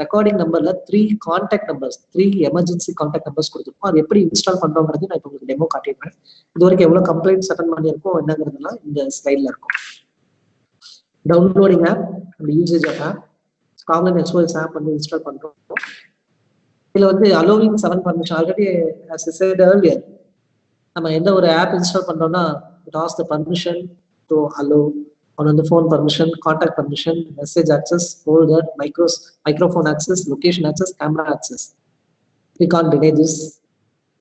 ரெக்கார்டிங் நம்பர்ல 3 contact numbers, 3 emergency contact numbers கொடுத்துருக்கோம். அது எப்படி இன்ஸ்டால் பண்றோங்கிறது நான் இப்போ உங்களுக்கு டெமோ காட்டிடுறேன். இது வரைக்கும் எவ்வளவு கம்ப்ளைண்ட்ஸ் அட்டன் பண்ணியிருக்கோம் என்னங்கிறதுலாம் இந்த ஸ்லைட்ல இருக்கும். Downloading app and usage of app, common SOS app வந்து இன்ஸ்டால் பண்றோம். இதுல வந்து allowing 7 permission. Already as I said earlier, நம்ம எந்த ஒரு ஆப் இன்ஸ்டால் பண்றோம்னா it asks the permission to allow on the phone permission, contact permission, message access, folder, microphone access, location access, camera access. We can't deny this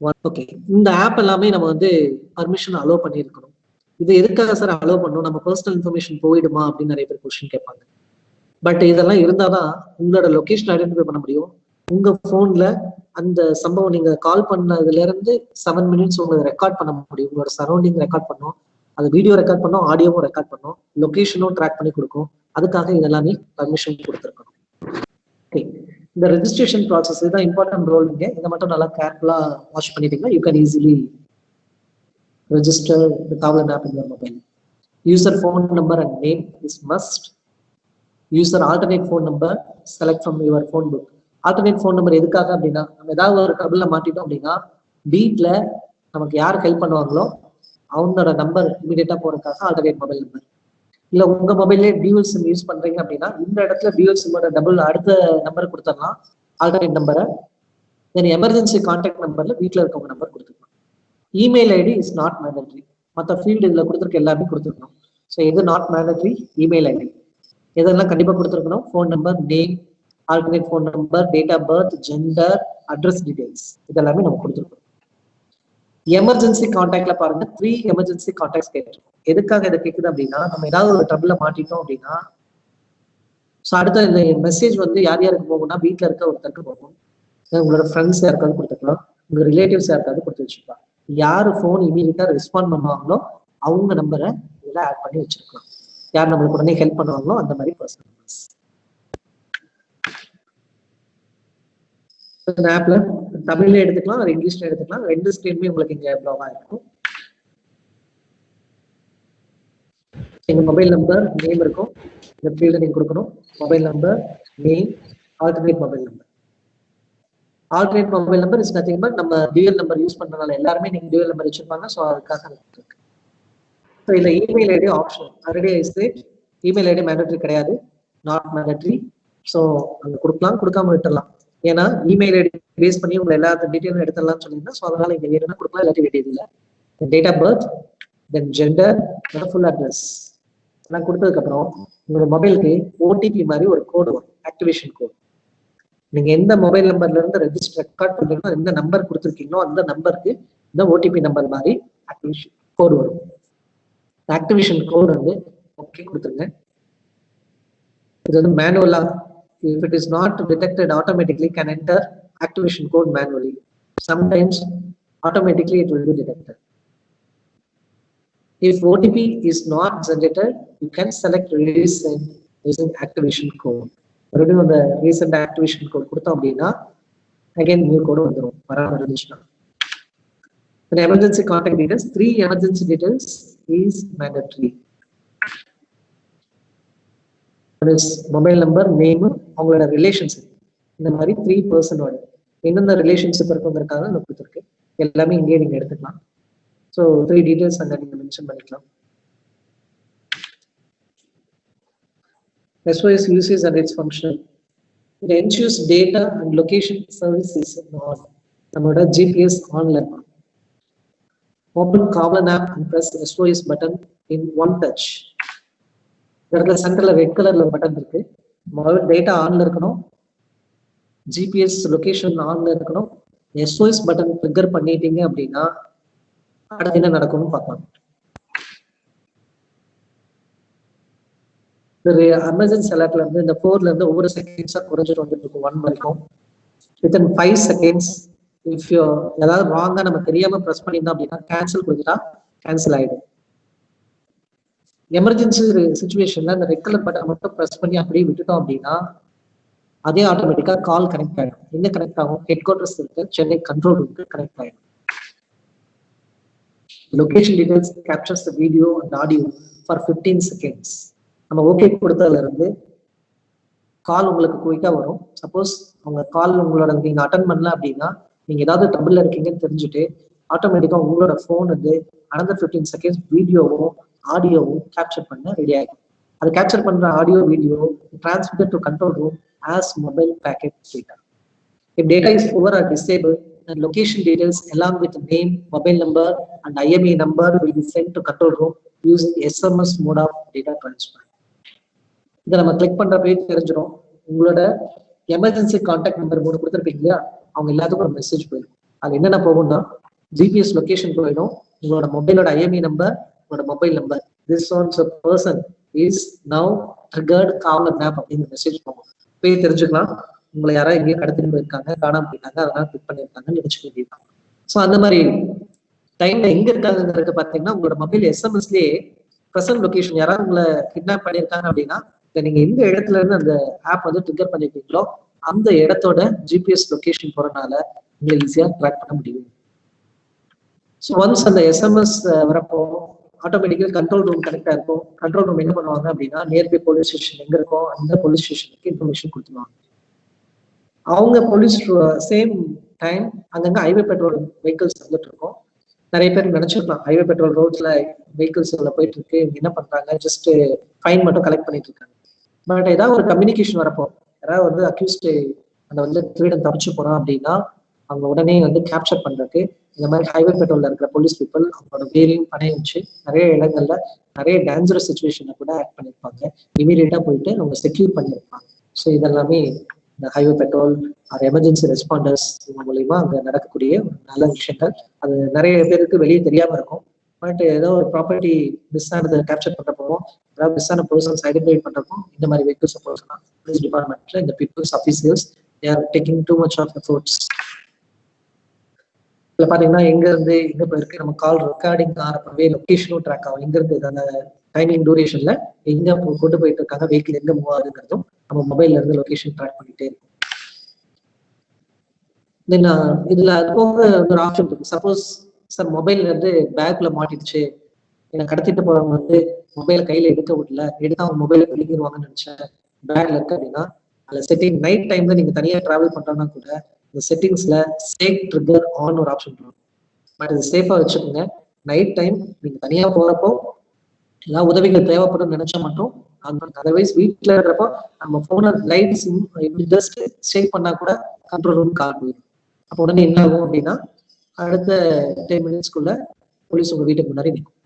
one. Okay, இந்த app எல்லாமே நம்ம வந்து permission allow பண்ணியிருக்கணும். இது எதுக்காக sir allow பண்ணணும், நம்ம personal information போயிடுமா அப்படின்னு நிறைய பேர் கொஸ்டின் கேட்பாங்க. பட் இதெல்லாம் இருந்தாதான் உங்களோட லொகேஷன் ஐடென்டிஃபை பண்ண முடியும். உங்க போன்ல அந்த சம்பவம் நீங்க கால் பண்ணதுல இருந்து 7 மினிட்ஸ் உங்களுக்கு ரெக்கார்ட் பண்ண முடியும். உங்களோட சரௌண்டிங் ரெக்கார்ட் பண்ணும், அது வீடியோ ரெக்கார்ட் பண்ணும், ஆடியோவும் ரெக்கார்ட் பண்ணும், லொகேஷனும் ட்ராக் பண்ணி கொடுக்கும். அதுக்காக இதெல்லாமே பர்மிஷன் கொடுத்துருக்கணும். ஓகே, இந்த ரெஜிஸ்ட்ரேஷன் ப்ராசஸ் தான் இம்பார்ட்டன்ட் ரோல். இங்க இதை மட்டும் நல்லா கேர்ஃபுல்லா வாட்ச் பண்ணிட்டீங்கன்னா you can easily register the Kavalan app in your mobile. User phone number and name is must. User alternate phone number, select from your phone book. Alternate phone number எதுக்காக அப்படின்னா, நம்ம ஏதாவது ஒரு ட்ரபிள்ல மாட்டிட்டோம் அப்படின்னா வீட்ல நமக்கு யார் ஹெல்ப் பண்ணுவாங்களோ அவங்களோட நம்பர் இமீடியட்டா போறதுக்காக ஆல்டர்னேட் மொபைல் நம்பர். இல்ல உங்க மொபைல்லே டியூவல் சிம் யூஸ் பண்றீங்க அப்படின்னா இந்த இடத்துல டியூவல் சிம்மோட டபுள் அடுத்த நம்பர் கொடுத்துடலாம், ஆல்டர்னேட் நம்பரை. தென் எமர்ஜென்சி கான்டாக்ட் நம்பர்ல வீட்டில் இருக்கவங்க நம்பர் கொடுத்துக்கலாம். Email ID is not mandatory. மற்ற ஃபீல்டு இதுல கொடுத்துருக்க எல்லாமே கொடுத்துருக்கணும். ஸோ எது நாட் மேண்டட்ரி, இமெயில் ஐடி. இதெல்லாம் கண்டிப்பா கொடுத்துருக்கணும். Phone number, name, alternate phone number, date of birth, gender, address details இதெல்லாமே நம்ம கொடுத்துருக்கோம். எமர்ஜென்சி கான்டாக்ட்ல பாருங்க 3 எமர்ஜென்சி கான்டாக்ட்ஸ் கேட்டிருக்கோம். எதுக்காக இதை கேட்குது அப்படின்னா, நம்ம ஏதாவது ஒரு ட்ரபிள்ல மாட்டிட்டோம் அப்படின்னா ஸோ அடுத்த இந்த மெசேஜ் வந்து யார் யாருக்கு போகும்னா வீட்டில் இருக்க ஒருத்தருக்கு போகும், உங்களோட ஃப்ரெண்ட்ஸ் யாருக்காவது கொடுத்துக்கலாம், உங்க ரிலேட்டிவ்ஸ் யாருக்காவது கொடுத்து வச்சுக்கலாம். யாரு ஃபோன் இமீடியட்டா ரெஸ்பாண்ட் பண்ணுவாங்களோ அவங்க நம்பரை இதெல்லாம் ஆட் பண்ணி வச்சிருக்கலாம். யார் நம்மளுக்கு உடனே ஹெல்ப் பண்ணுவாங்களோ அந்த மாதிரி பர்சனல் நம்பர்ஸ். இந்த ஆப்ல தமிழ்ல எடுத்துக்கலாம், அது இங்கிலீஷ்ல எடுத்துக்கலாம். 2 ஸ்கிரீனுமே உங்களுக்கு இங்க ப்ளோவா இருக்கும். எங்க மொபைல் நம்பர், நேம் இருக்கும். இந்த ஃபீல்ட நீங்க கொடுக்கணும். Mobile number, name, alternate mobile number. Alternate mobile number is nothing but நம்ம டியூயல் நம்பர் யூஸ் பண்றதுனால எல்லாருமே நீங்க டியூயல் நம்பர் வச்சிருப்பாங்க. ஸோ அதுக்காக இருக்கு. ஸோ இதுல email ID option already email ID mandatory கிடையாது, நாட் மேண்டட்ரி. ஸோ அங்க கொடுக்கலாம், கொடுக்காம விட்டுடலாம். ஏன்னா இமெயில் ஐடி பேஸ் பண்ணி உங்களை எல்லா டீட்டெயிலும் எடுத்துடலாம்னு சொன்னீங்கன்னா ஸோ அதனால இங்க வேணும்னா கொடுக்கலாம், இல்லாட்டி வேண்டியது இல்லை. Date of birth, then gender, full address எல்லாம் கொடுத்ததுக்கப்புறம் உங்களோட மொபைலுக்கு ஓடிபி மாதிரி ஒரு கோடு வரும், ஆக்டிவேஷன் கோடு. நீங்க எந்த மொபைல் நம்பர்ல இருந்து ரெஜிஸ்டர் ரெக்கார்ட் பண்றீங்களோ எந்த நம்பர் கொடுத்துருக்கீங்களோ அந்த நம்பருக்கு இந்த ஓடிபி நம்பர் மாதிரி ஆக்டிவேஷன் கோடு வரும். ஆக்டிவேஷன் கோடு வந்து ஓகே கொடுத்துருங்க. இது வந்து மேனுவலா, if it is not detected automatically, can enter activation code manually. Sometimes automatically it will be detected. If OTP is not generated, you can select release using activation code. மறுபடியும் அந்த recent activation code கொடுத்தோம் அப்படின்னா again new கோடு வந்துடும் வராம இருந்துச்சுன்னா. Emergency contact details, 3 emergency details is mandatory. Mobile number, name, அவங்களோட relationship, இந்த மாதிரி 3 பர்சனோட எந்தெந்த ரிலேஷன்ஷிப் இருக்குங்கிறதுக்காக நான் கொடுத்துருக்கேன். எல்லாமே இங்கேயே நீங்க எடுத்துக்கலாம். ஸோ 3 டீடைல்ஸ் அங்கே நீங்க மென்ஷன் பண்ணிக்கலாம். SOS usage and its function. It ensures data and location services on நம்மளோட GPS ஆன்ல இருக்கும். Open common app and press SOS button in one touch. இடத்துல சென்டர்ல ரெட் கலர்ல பட்டன் இருக்கு. மொபைல் டேட்டா ஆன்ல இருக்கணும், GPS லொகேஷன் ஆன்ல இருக்கணும். SOS பட்டன் ட்ரிகர் பண்ணிட்டீங்க அப்படின்னா அடுத்து என்ன நடக்கும்னு பார்க்கலாம். எமர்ஜென்சி அலர்ட்ல இருந்து இந்த 4ல இருந்து ஒவ்வொரு செகண்ட்ஸா குறைஞ்சிட்டு வந்துட்டு இருக்கும் 1 வரைக்கும். வித்தின் 5 செகண்ட்ஸ் இஃப் யூ ஏதாவது ராங்கா நம்ம தெரியாம ப்ரெஸ் பண்ணியிருந்தோம் அப்படின்னா கேன்சல் கொடுத்துட்டா கேன்சல் ஆயிடும். எமர்ஜென்சி சுச்சுவேஷன்ல இந்த ரெட் கலர் பட்டன் மட்டும் ப்ரெஸ் பண்ணி அப்படியே விட்டுட்டோம் அப்படின்னா அதே ஆட்டோமேட்டிக்கா கால் கனெக்ட் ஆயிடும். எங்க கனெக்ட் ஆகும்? ஹெட் குவார்டர்ஸ் இருக்கு, சென்னை கண்ட்ரோல் ரூமுக்கு கனெக்ட் ஆயிடும். Location details captures the video and audio for 15 seconds. நம்ம ஓகே கொடுத்ததுல இருந்து கால் உங்களுக்கு குயிக்கா வரும். சப்போஸ் அவங்க கால் உங்களோட நீங்க அட்டன் பண்ணல அப்படின்னா நீங்க ஏதாவது ட்ரபிள்ல இருக்கீங்கன்னு தெரிஞ்சுட்டு ஆட்டோமேட்டிக்கா உங்களோட போன் வந்து another 15 செகண்ட்ஸ் வீடியோவும் ஆடியோவும் கேப்சர் பண்ண ரெடி ஆகும். அது கேப்சர் பண்ற audio video transmitted to control room as mobile packet data. If data is poor or disabled, then location details along with name, mobile number and IMEI number will be sent to control room using SMS mode of data transfer. இதை நம்ம click பண்றப்பே தெரிஞ்சிடும். உங்களோட emergency contact number 3 கொடுத்துருப்பீங்க இல்லையா, அவங்க எல்லாத்துக்கும் ஒரு message போயிடும். அது என்னென்ன போகும்னா GPS லொகேஷன் போயிடும், உங்களோட மொபைலோட IMEI நம்பர், உங்களோட mobile number, this one's a person is now triggered call and app அப்படிங்கிற மெசேஜ் போகும். போய் தெரிஞ்சுக்கலாம் உங்களை யாராவது எங்கேயும் கடத்திட்டு போயிருக்காங்க, காணாம போயிட்டாங்க, அதெல்லாம் கிளிக் பண்ணியிருக்காங்கன்னு நினைச்சுக்க வேண்டியதான். ஸோ அந்த மாதிரி டைம்ல எங்க இருக்காங்கிறது பாத்தீங்கன்னா உங்களோட மொபைல் எஸ்எம்எஸ்லயே ப்ரெசன்ட் லொகேஷன் யாராவது உங்களை கிட்னாப் பண்ணியிருக்காங்க அப்படின்னா நீங்க எந்த இடத்துல இருந்து அந்த ஆப் வந்து ட்ரிகர் பண்ணிருக்கீங்களோ அந்த இடத்தோட GPS லொகேஷன் போறதுனால உங்களை ஈஸியா ட்ராக் பண்ண முடியும். ஸோ ஒன்ஸ் அந்த எஸ்எம்எஸ் வரப்போ ஆட்டோமேட்டிக்கலி கண்ட்ரோல் ரூம் கனெக்டா இருக்கும். கண்ட்ரோல் ரூம் என்ன பண்ணுவாங்க அப்படின்னா நியர்பை போலீஸ் ஸ்டேஷன் எங்க இருக்கோ அந்த போலீஸ் ஸ்டேஷனுக்கு இன்ஃபர்மேஷன் கொடுத்துருவாங்க. அவங்க போலீஸ் சேம் டைம் அங்கங்க ஹைவே பெட்ரோல் வெஹிக்கிள்ஸ் வந்துட்டு இருக்கும். நிறைய பேர் நினைச்சிருக்கலாம் ஹைவே பெட்ரோல் ரோட்ஸ்ல வெஹிக்கிள்ஸ் போயிட்டு இருக்கு, என்ன பண்றாங்க, ஜஸ்ட் ஃபைன் மட்டும் கலெக்ட் பண்ணிட்டு இருக்காங்க. பட் ஏதாவது ஒரு கம்யூனிகேஷன் வரப்போ யாராவது வந்து அக்யூஸ்ட் அந்த வந்து திருடன் தப்பிச்சு போறான் அப்படின்னா அவங்க உடனே வந்து கேப்சர் பண்றதுக்கு இந்த மாதிரி ஹைவே பெட்ரோல்ல இருக்கிற போலீஸ் பீப்புள் அவங்களோட வேலையும் பணைய வச்சு நிறைய இடங்கள்ல நிறைய டேஞ்சரஸ் சுச்சுவேஷனை கூட ஆக்ட் பண்ணியிருப்பாங்க. இமீடியட்டா போயிட்டு அவங்க செக்யூர் பண்ணியிருப்பாங்க. ஸோ இதெல்லாமே இந்த highway petrol R emergency responders மூலியமா அங்க நடக்கக்கூடிய நல்ல விஷயங்கள். அது நிறைய பேருக்கு வெளியே தெரியாம இருக்கும். பட் ஏதோ ஒரு ப்ராப்பர்ட்டி மிஸ் ஆனதை கேப்சர் பண்றப்போ, ஏதாவது மிஸ் ஆன பர்சன்ஸ் ஐடென்டிஃபை பண்றப்போ இந்த மாதிரி வெஹிக்கிள்ஸ் போறதுனா போலீஸ் டிபார்ட்மெண்ட்ல இந்த peoples officers they are taking too much of efforts. இதுல பாத்தீங்கன்னா எங்க இருந்து எங்க போயிருக்கு நம்ம கால் ரெக்கார்டிங் ஆகிறப்பவே லொகேஷனும் ட்ராக் ஆகும். எங்க இருக்கு அந்த டைமிங் டூரேஷன்ல எங்க கொண்டு போயிட்டு இருக்காங்க, வெஹிக்கிள் எங்க மூவ் ஆகுதுங்கிறதும் நம்ம மொபைல்ல இருந்து லொகேஷன் ட்ராக் பண்ணிட்டே இருக்கும். தென் இதுல அது போக ஒரு ஆப்ஷன் இருக்கு. சப்போஸ் சார் மொபைல்ல இருந்து பேக்ல மாட்டிடுச்சு, எனக்கு கடத்திட்டு போறவங்க வந்து மொபைலை கையில எடுக்க விடல, எடுத்து அவங்க மொபைலை வெளியிடுவாங்கன்னு நினைச்சேன், பேக்ல இருக்கு அப்படின்னா அதுல செட்டிங் நைட் டைம்ல நீங்க தனியா டிராவல் பண்றோம்னா கூட இந்த செட்டிங்ஸ்ல சேஃப் ட்ரிகர் ஆன் ஒரு ஆப்ஷன் இருக்கும். பட் இது சேஃபா வச்சுக்கோங்க. நைட் டைம் நீங்க தனியா போறப்போ எல்லா உதவிகள் தேவைப்படும் நினைச்சா மட்டும் அதர்வைஸ் வீட்டுல இருக்கிறப்போ நம்ம போன லைட்ஸ் ஜஸ்ட் சேவ் பண்ணா கூட கண்ட்ரோல் ரூம் கால் போயிடும். அப்போ உடனே என்ன ஆகும் அப்படின்னா அடுத்த 10 மினிட்ஸ்க்குள்ள போலீஸ் உங்க வீட்டுக்கு முன்னாடி நிற்கும்.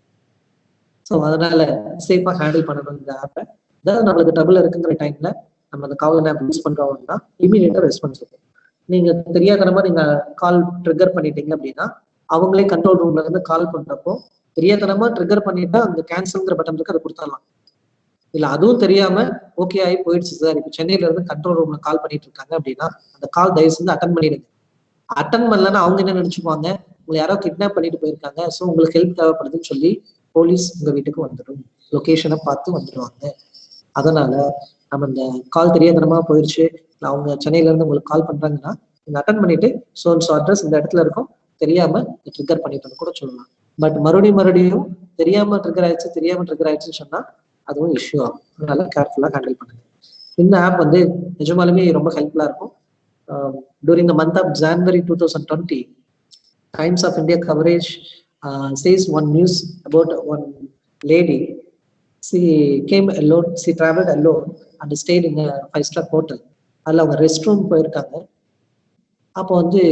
ஸோ அதனால சேஃபா ஹேண்டில் பண்ணணும் இந்த ஆப்பை. அதாவது நம்மளுக்கு ட்ரபிள் இருக்குங்கிற டைம்ல நம்ம அந்த காவல் ஆப் யூஸ் பண்றோம்னா இமீடியட்டா ரெஸ்பான்ஸ் இருக்கும். நீங்க தெரியாதனமா நீங்க கால் ட்ரிகர் பண்ணிட்டீங்க அப்படின்னா அவங்களே கண்ட்ரோல் ரூம்ல இருந்து கால் பண்றப்போ தெரியாதனமா ட்ரிகர் பண்ணிட்டா அந்த கேன்சல்ங்கிற பட்டன் இருக்கு, அதை கொடுத்துடலாம். இல்ல அதுவும் தெரியாம ஓகே ஆகி போயிடுச்சு சார், இப்போ சென்னையில இருந்து கண்ட்ரோல் ரூம்ல கால் பண்ணிட்டு இருக்காங்க அப்படின்னா அந்த கால் தயவு செஞ்சு அட்டன் பண்ணிடுங்க. அட்டன் பண்ணலன்னா அவங்க என்ன நினைச்சுக்குவாங்க, உங்களை யாரோ கிட்னாப் பண்ணிட்டு போயிருக்காங்க, ஸோ உங்களுக்கு ஹெல்ப் தேவைப்படுதுன்னு சொல்லி போலீஸ் உங்க வீட்டுக்கு வந்துடும், லொகேஷனை பார்த்து வந்துடுவாங்க. அதனால நம்ம இந்த கால் தெரியாதனமா போயிடுச்சு, அவங்க சென்னையில இருந்து உங்களுக்கு கால் பண்றாங்கன்னா நீங்க அட்டன் பண்ணிட்டு ஸோ அட்ரஸ் இந்த இடத்துல இருக்கும், தெரியாம ட்ரிகர் பண்ணிட்டு கூட சொல்லலாம். பட் மறுபடியும் தெரியாம ட்ரிகர் ஆயிடுச்சுன்னு சொன்னா அதுவும் இஷ்யூ ஆகும். அதனால கேர்ஃபுல்லா ஹேண்டில் பண்ணுங்க. இந்த ஆப் வந்து நிஜமாலுமே ரொம்ப ஹெல்ப்ஃபுல்லா இருக்கும். During the month of January 2020, Times of India coverage says one news about one lady. She came alone, she traveled alone and stayed in a 5-star hotel. அதில் அவங்க ரெஸ்ட் ரூம் போயிருக்காங்க. அப்போ வந்து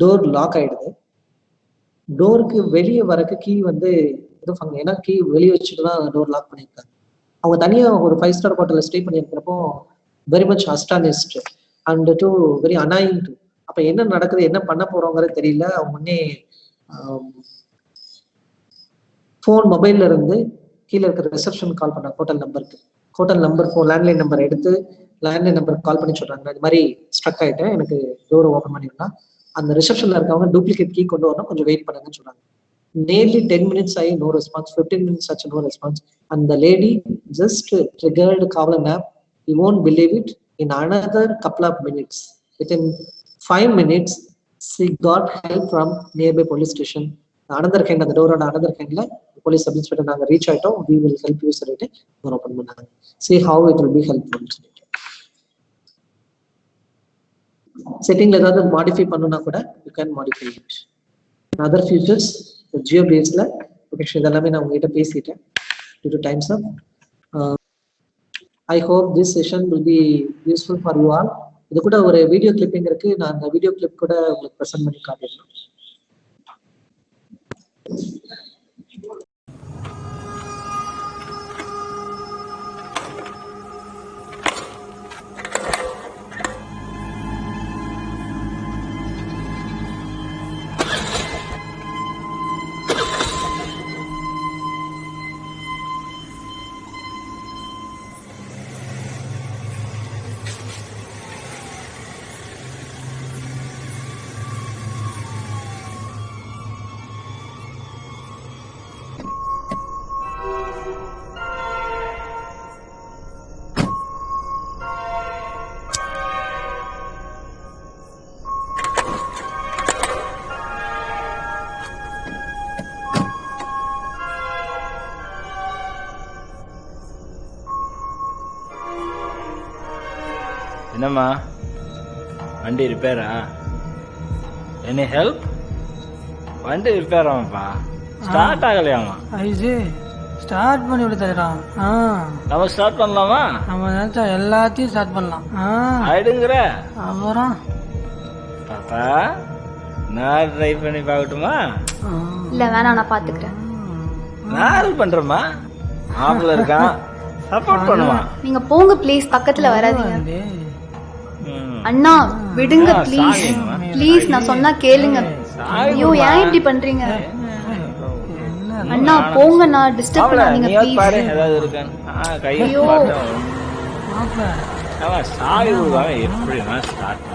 டோர் லாக் ஆயிடுது. டோருக்கு வெளியே வரக்கு key வந்து ஏன்னா கீ வெளியே வச்சுட்டு தான் டோர் லாக் பண்ணியிருக்காங்க. அவங்க தனியா ஒரு 5-star ஹோட்டல்ல ஸ்டே பண்ணியிருக்கிறப்போ very much astonished and too very annoying too. அப்ப என்ன நடக்குது, என்ன பண்ண போறோங்கிறது தெரியல. அவங்க உடனே ஃபோன் மொபைல்ல இருந்து கீழே இருக்கிற ரிசப்ஷன் கால் பண்ண ஹோட்டல் நம்பர் லேண்ட்லைன் நம்பர் எடுத்து லேண்ட்லைன் நம்பருக்கு கால் பண்ணி சொல்றாங்க, இது மாதிரி ஸ்ட்ரக் ஆயிட்டேன், எனக்கு டோர் ஓப்பன் பண்ணிருந்தா அந்த ரிசப்ஷன்ல இருக்கவங்க டூப்ளிகேட் கீ கொண்டு வரணும், கொஞ்சம் வெயிட் பண்ணுங்கன்னு சொல்றாங்க. Nearly 10 minutes ஆகி no response, 15 minutes ஆச்சு no response. And the lady just triggered Kavalan app. You won't believe it. In another couple of minutes, within 5 minutes, she got help from nearby police station. Another kind of the door on another kind la police sub inspector naanga reach aitom, we will help you sir ite door open pannanga. See how it will be helpful. Setting la edavadhu modify pannuna kuda you can modify it. Other features Jio பேஸ்ல location இதெல்லாமே நான் உங்ககிட்ட பேசிட்டேன் due to times up. I hope this session will be useful for you all. இது கூட ஒரு video clipping இருக்கு, நான் அந்த வீடியோ கிளிப் கூட உங்களுக்கு பிரசன்ட் பண்ணி காட்டுறேன். என்னம்மா வண்டி ரிப்பேரா? Any help? வண்டி ரிப்பேர் ஆமாப்பா, ஸ்டார்ட் ஆகலையாமா? ஐஜி ஸ்டார்ட் பண்ணி விட தரலாம். நம்ம ஸ்டார்ட் பண்ணலாமா? நம்ம நினைச்சா எல்லாத்தையும் ஸ்டார்ட் பண்ணலாம். ஆயிடுங்கிற அப்புறம் பாப்பா நான் ட்ரை பண்ணி பார்க்கட்டுமா? இல்ல வேணாம், நான் பாத்துக்கிறேன். நான் பண்றேம்மா, மாப்பிள்ள இருக்கான், சப்போர்ட் பண்ணுவான். நீங்க போங்க ப்ளீஸ், பக்கத்துல வராதீங்க. அண்ணா விடுங்க ப்ளீஸ் ப்ளீஸ், நான் சொன்னா கேளுங்க. ஐயோ ஏன் இப்படி பண்றீங்க அண்ணா? போங்க, நான் டிஸ்டர்ப் பண்ணாதீங்க ப்ளீஸ். பாரு ஏதாவது இருக்கான் கை பாட்டு அவன் சாவி விடுவாங்க. எப்படிமா ஸ்டார்ட்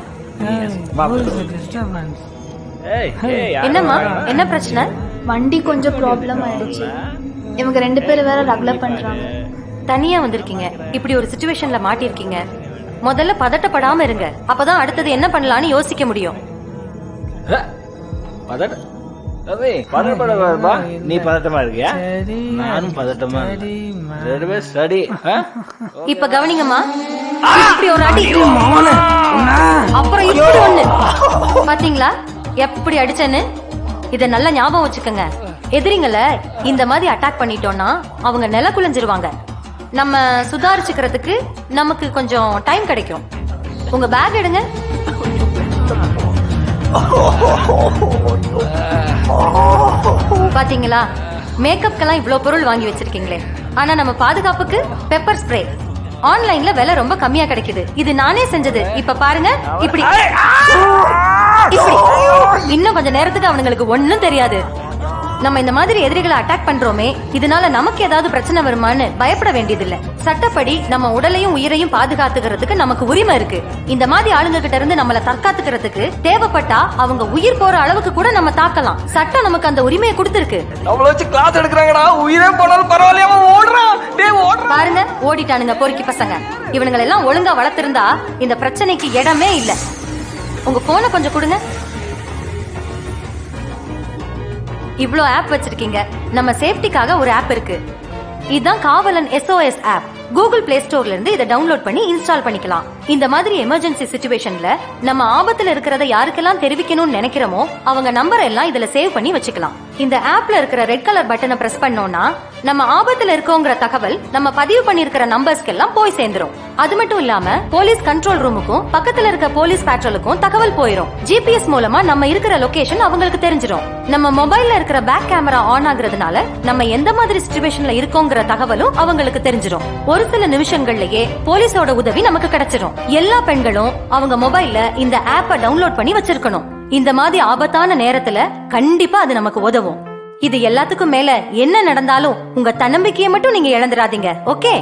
என்னம்மா, என்ன பிரச்சனை? வண்டி கொஞ்சம் ப்ராப்ளம் ஆயிடுச்சு. இவங்க 2 பேரும் வேற ரகுலர் பண்றாங்க. தனியா வந்திருக்கீங்க, இப்படி ஒரு சிச்சுவேஷன்ல மாட்டிருக்கீங்க. முதல்ல பதட்டப்படாம இருங்க, அப்பதான் அடுத்தது என்ன பண்ணலாம்னு யோசிக்க முடியும். பதட்டப்படா, நீ பதட்டமா இருக்கியா? நானும் பதட்டமா. சரி இப்ப கவனிங்கம்மா, இப்படி ஒரு அடி, அப்புறம் இப்படி ஒண்ணு, பாத்தீங்களா எப்படி அடிச்சேன்னு? இத நல்லா ஞாபகம் வச்சுக்கோங்க. எதிரிங்களை இந்த மாதிரி அட்டாக் பண்ணிட்டோம்னா அவங்க நில குலைஞ்சிருவாங்க. நம்ம சுதாரிச்சுக்கிறதுக்கு நமக்கு கொஞ்சம் டைம் கிடைக்கும். உங்க பேக் எடுங்க. பாத்தீங்களா, மேக்கப்க்கெல்லாம் இவ்ளோ பொருள் வாங்கி வச்சிருக்கீங்களே, ஆனா நம்ம பாதுகாப்புக்கு பெப்பர் ஸ்ப்ரே ஆன்லைன்ல விலை ரொம்ப கம்மியா கிடைக்குது. இது நானே செஞ்சது. இப்ப பாருங்க, இப்படி இப்படி. இன்னும் கொஞ்ச நேரத்துக்கு அவனுங்களுக்கு ஒண்ணும் தெரியாது. நம்ம இந்த மாதிரி எதிரிகளை அட்டாக் பண்றோமே, இதனால நமக்கு ஏதாவது பிரச்சனை வருமான்னு பயப்பட வேண்டியதில்ல. சட்டப்படி நம்ம உடலையும் உயிரையும் பாதுகாத்துக்கிறதுக்கு நமக்கு உரிமை இருக்கு. இந்த மாதிரி ஆளுங்க கிட்ட இருந்து நம்மள தற்காத்துக்கிறதுக்கு தேவைப்பட்டா அவங்க உயிர் போற அளவுக்கு கூட நம்ம தாக்கலாம். சட்டம் நமக்கு அந்த உரிமையை கொடுத்திருக்கு. நம்மள வச்சு கிளாஸ் எடுக்கறாங்கடா, உயிரே போனாலும் பரவாயில்லையா, ஓடுறான். டேய் ஓடுறான். பாருங்க, ஓடிட்டானுங்க பொறுக்கி பசங்க. இவனுங்களை எல்லாம் ஒழுங்கா வளர்த்திருந்தா இந்த பிரச்சனைக்கு இடமே இல்ல. உங்க போனை கொஞ்சம் கொடுங்க. இவ்ளோ ஆப் வச்சிருக்கீங்க. நம்ம சேஃப்டிக்காக ஒரு ஆப் இருக்கு. இதுதான் காவலன் SOS ஆப். கூகுள் பிளே ஸ்டோர்ல இருந்து இதை டவுன்லோட் பண்ணி இன்ஸ்டால் பண்ணிக்கலாம். இந்த மாதிரி எமர்ஜென்சி சிச்சுவேஷன்ல நம்ம ஆபத்துல இருக்கிறத யாருக்கெல்லாம் தெரிவிக்கணும்னு நினைக்கிறோமோ அவங்க நம்பர் எல்லாம் இதுல சேவ் பண்ணி வச்சுக்கலாம். இந்த ஆப்ல இருக்கிற ரெட் கலர் பட்டனை பிரஸ் பண்ணோம்னா நம்ம ஆபத்துல இருக்கோங்கிற தகவல் நம்ம பதிவு பண்ணிருக்கிற நம்பர்ஸ்க்கு எல்லாம் போய் சேர்ந்துரும். அது மட்டும் இல்லாம போலீஸ் கண்ட்ரோல் ரூமுக்கும் பக்கத்துல இருக்க போலீஸ் பேட்ரோலுக்கும் தகவல் போயிரும். GPS மூலமா நம்ம இருக்கிற லொகேஷன் அவங்களுக்கு தெரிஞ்சிடும். நம்ம மொபைல்ல இருக்கிற பேக் கேமரா ஆன் ஆகுறதுனால நம்ம எந்த மாதிரி சிச்சுவேஷன்ல இருக்கோங்கிற தகவலும் அவங்களுக்கு தெரிஞ்சிடும். ஒரு சில நிமிஷங்கள்லயே போலீஸோட உதவி நமக்கு கிடைச்சிடும். எல்லா பெண்களும் அவங்க மொபைல்ல இந்த ஆப்பை டவுன்லோட் பண்ணி வச்சிருக்கணும். இந்த மாதிரி ஆபத்தான நேரத்துல கண்டிப்பா அது நமக்கு உதவும். இது எல்லாத்துக்கும் மேல என்ன நடந்தாலும் உங்க தன்னம்பிக்கையை மட்டும் நீங்க இழந்துடாதீங்க. Okay?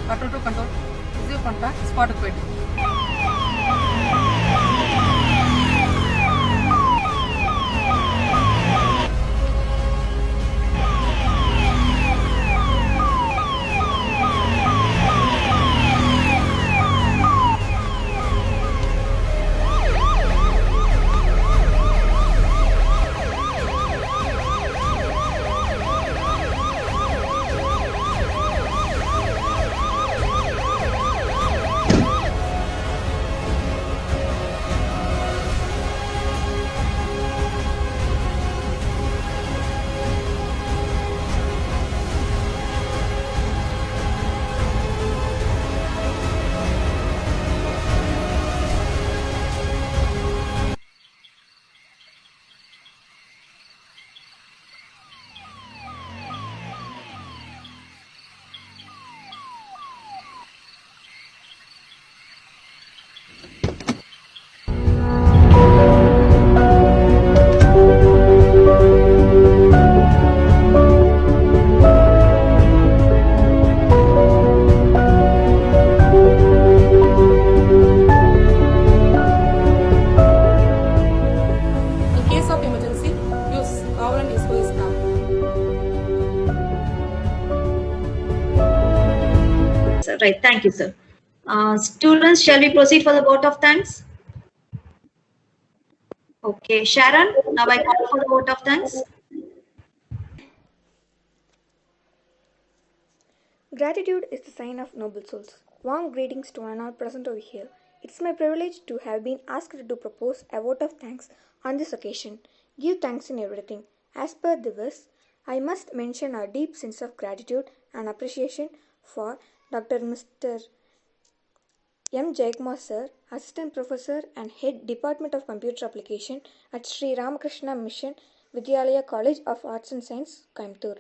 Control to control. Receive contact. Spot equipment. Right, thank you, sir. Students, shall we proceed for the vote of thanks? Okay, Sharon, now I call for the vote of thanks. Gratitude is the sign of noble souls. Warm greetings to one all present over here. It's my privilege to have been asked to propose a vote of thanks on this occasion. Give thanks in everything. As per the verse, I must mention a deep sense of gratitude and appreciation for Dr. Mr. M. Jayakumar Sir, Assistant Professor and Head Department of Computer Application at Sri Ramakrishna Mission Vidyalaya College of Arts and Science, Coimbatore,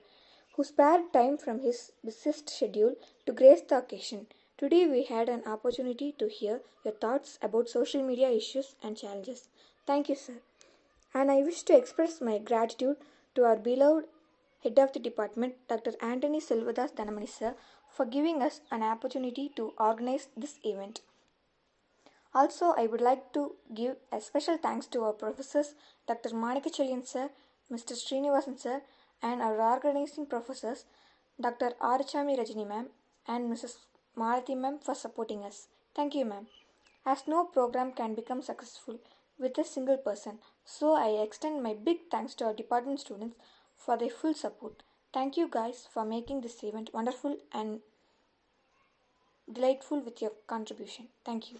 who spared time from his busiest schedule to grace the occasion. Today we had an opportunity to hear your thoughts about social media issues and challenges. Thank you, sir. And I wish to express my gratitude to our beloved Head of the Department, Dr. Anthony Silvadas Dhanamani sir, for giving us an opportunity to organize this event. Also, I would like to give a special thanks to our professors, Dr. Manikachalyan sir, Mr. Srinivasan sir, and our organizing professors, Dr. Archami Rajini ma'am and Mrs. Malati ma'am for supporting us. Thank you, ma'am. As no program can become successful with a single person, so I extend my big thanks to our department students for their full support. Thank you guys for making this event wonderful and delightful with your contribution. Thank you.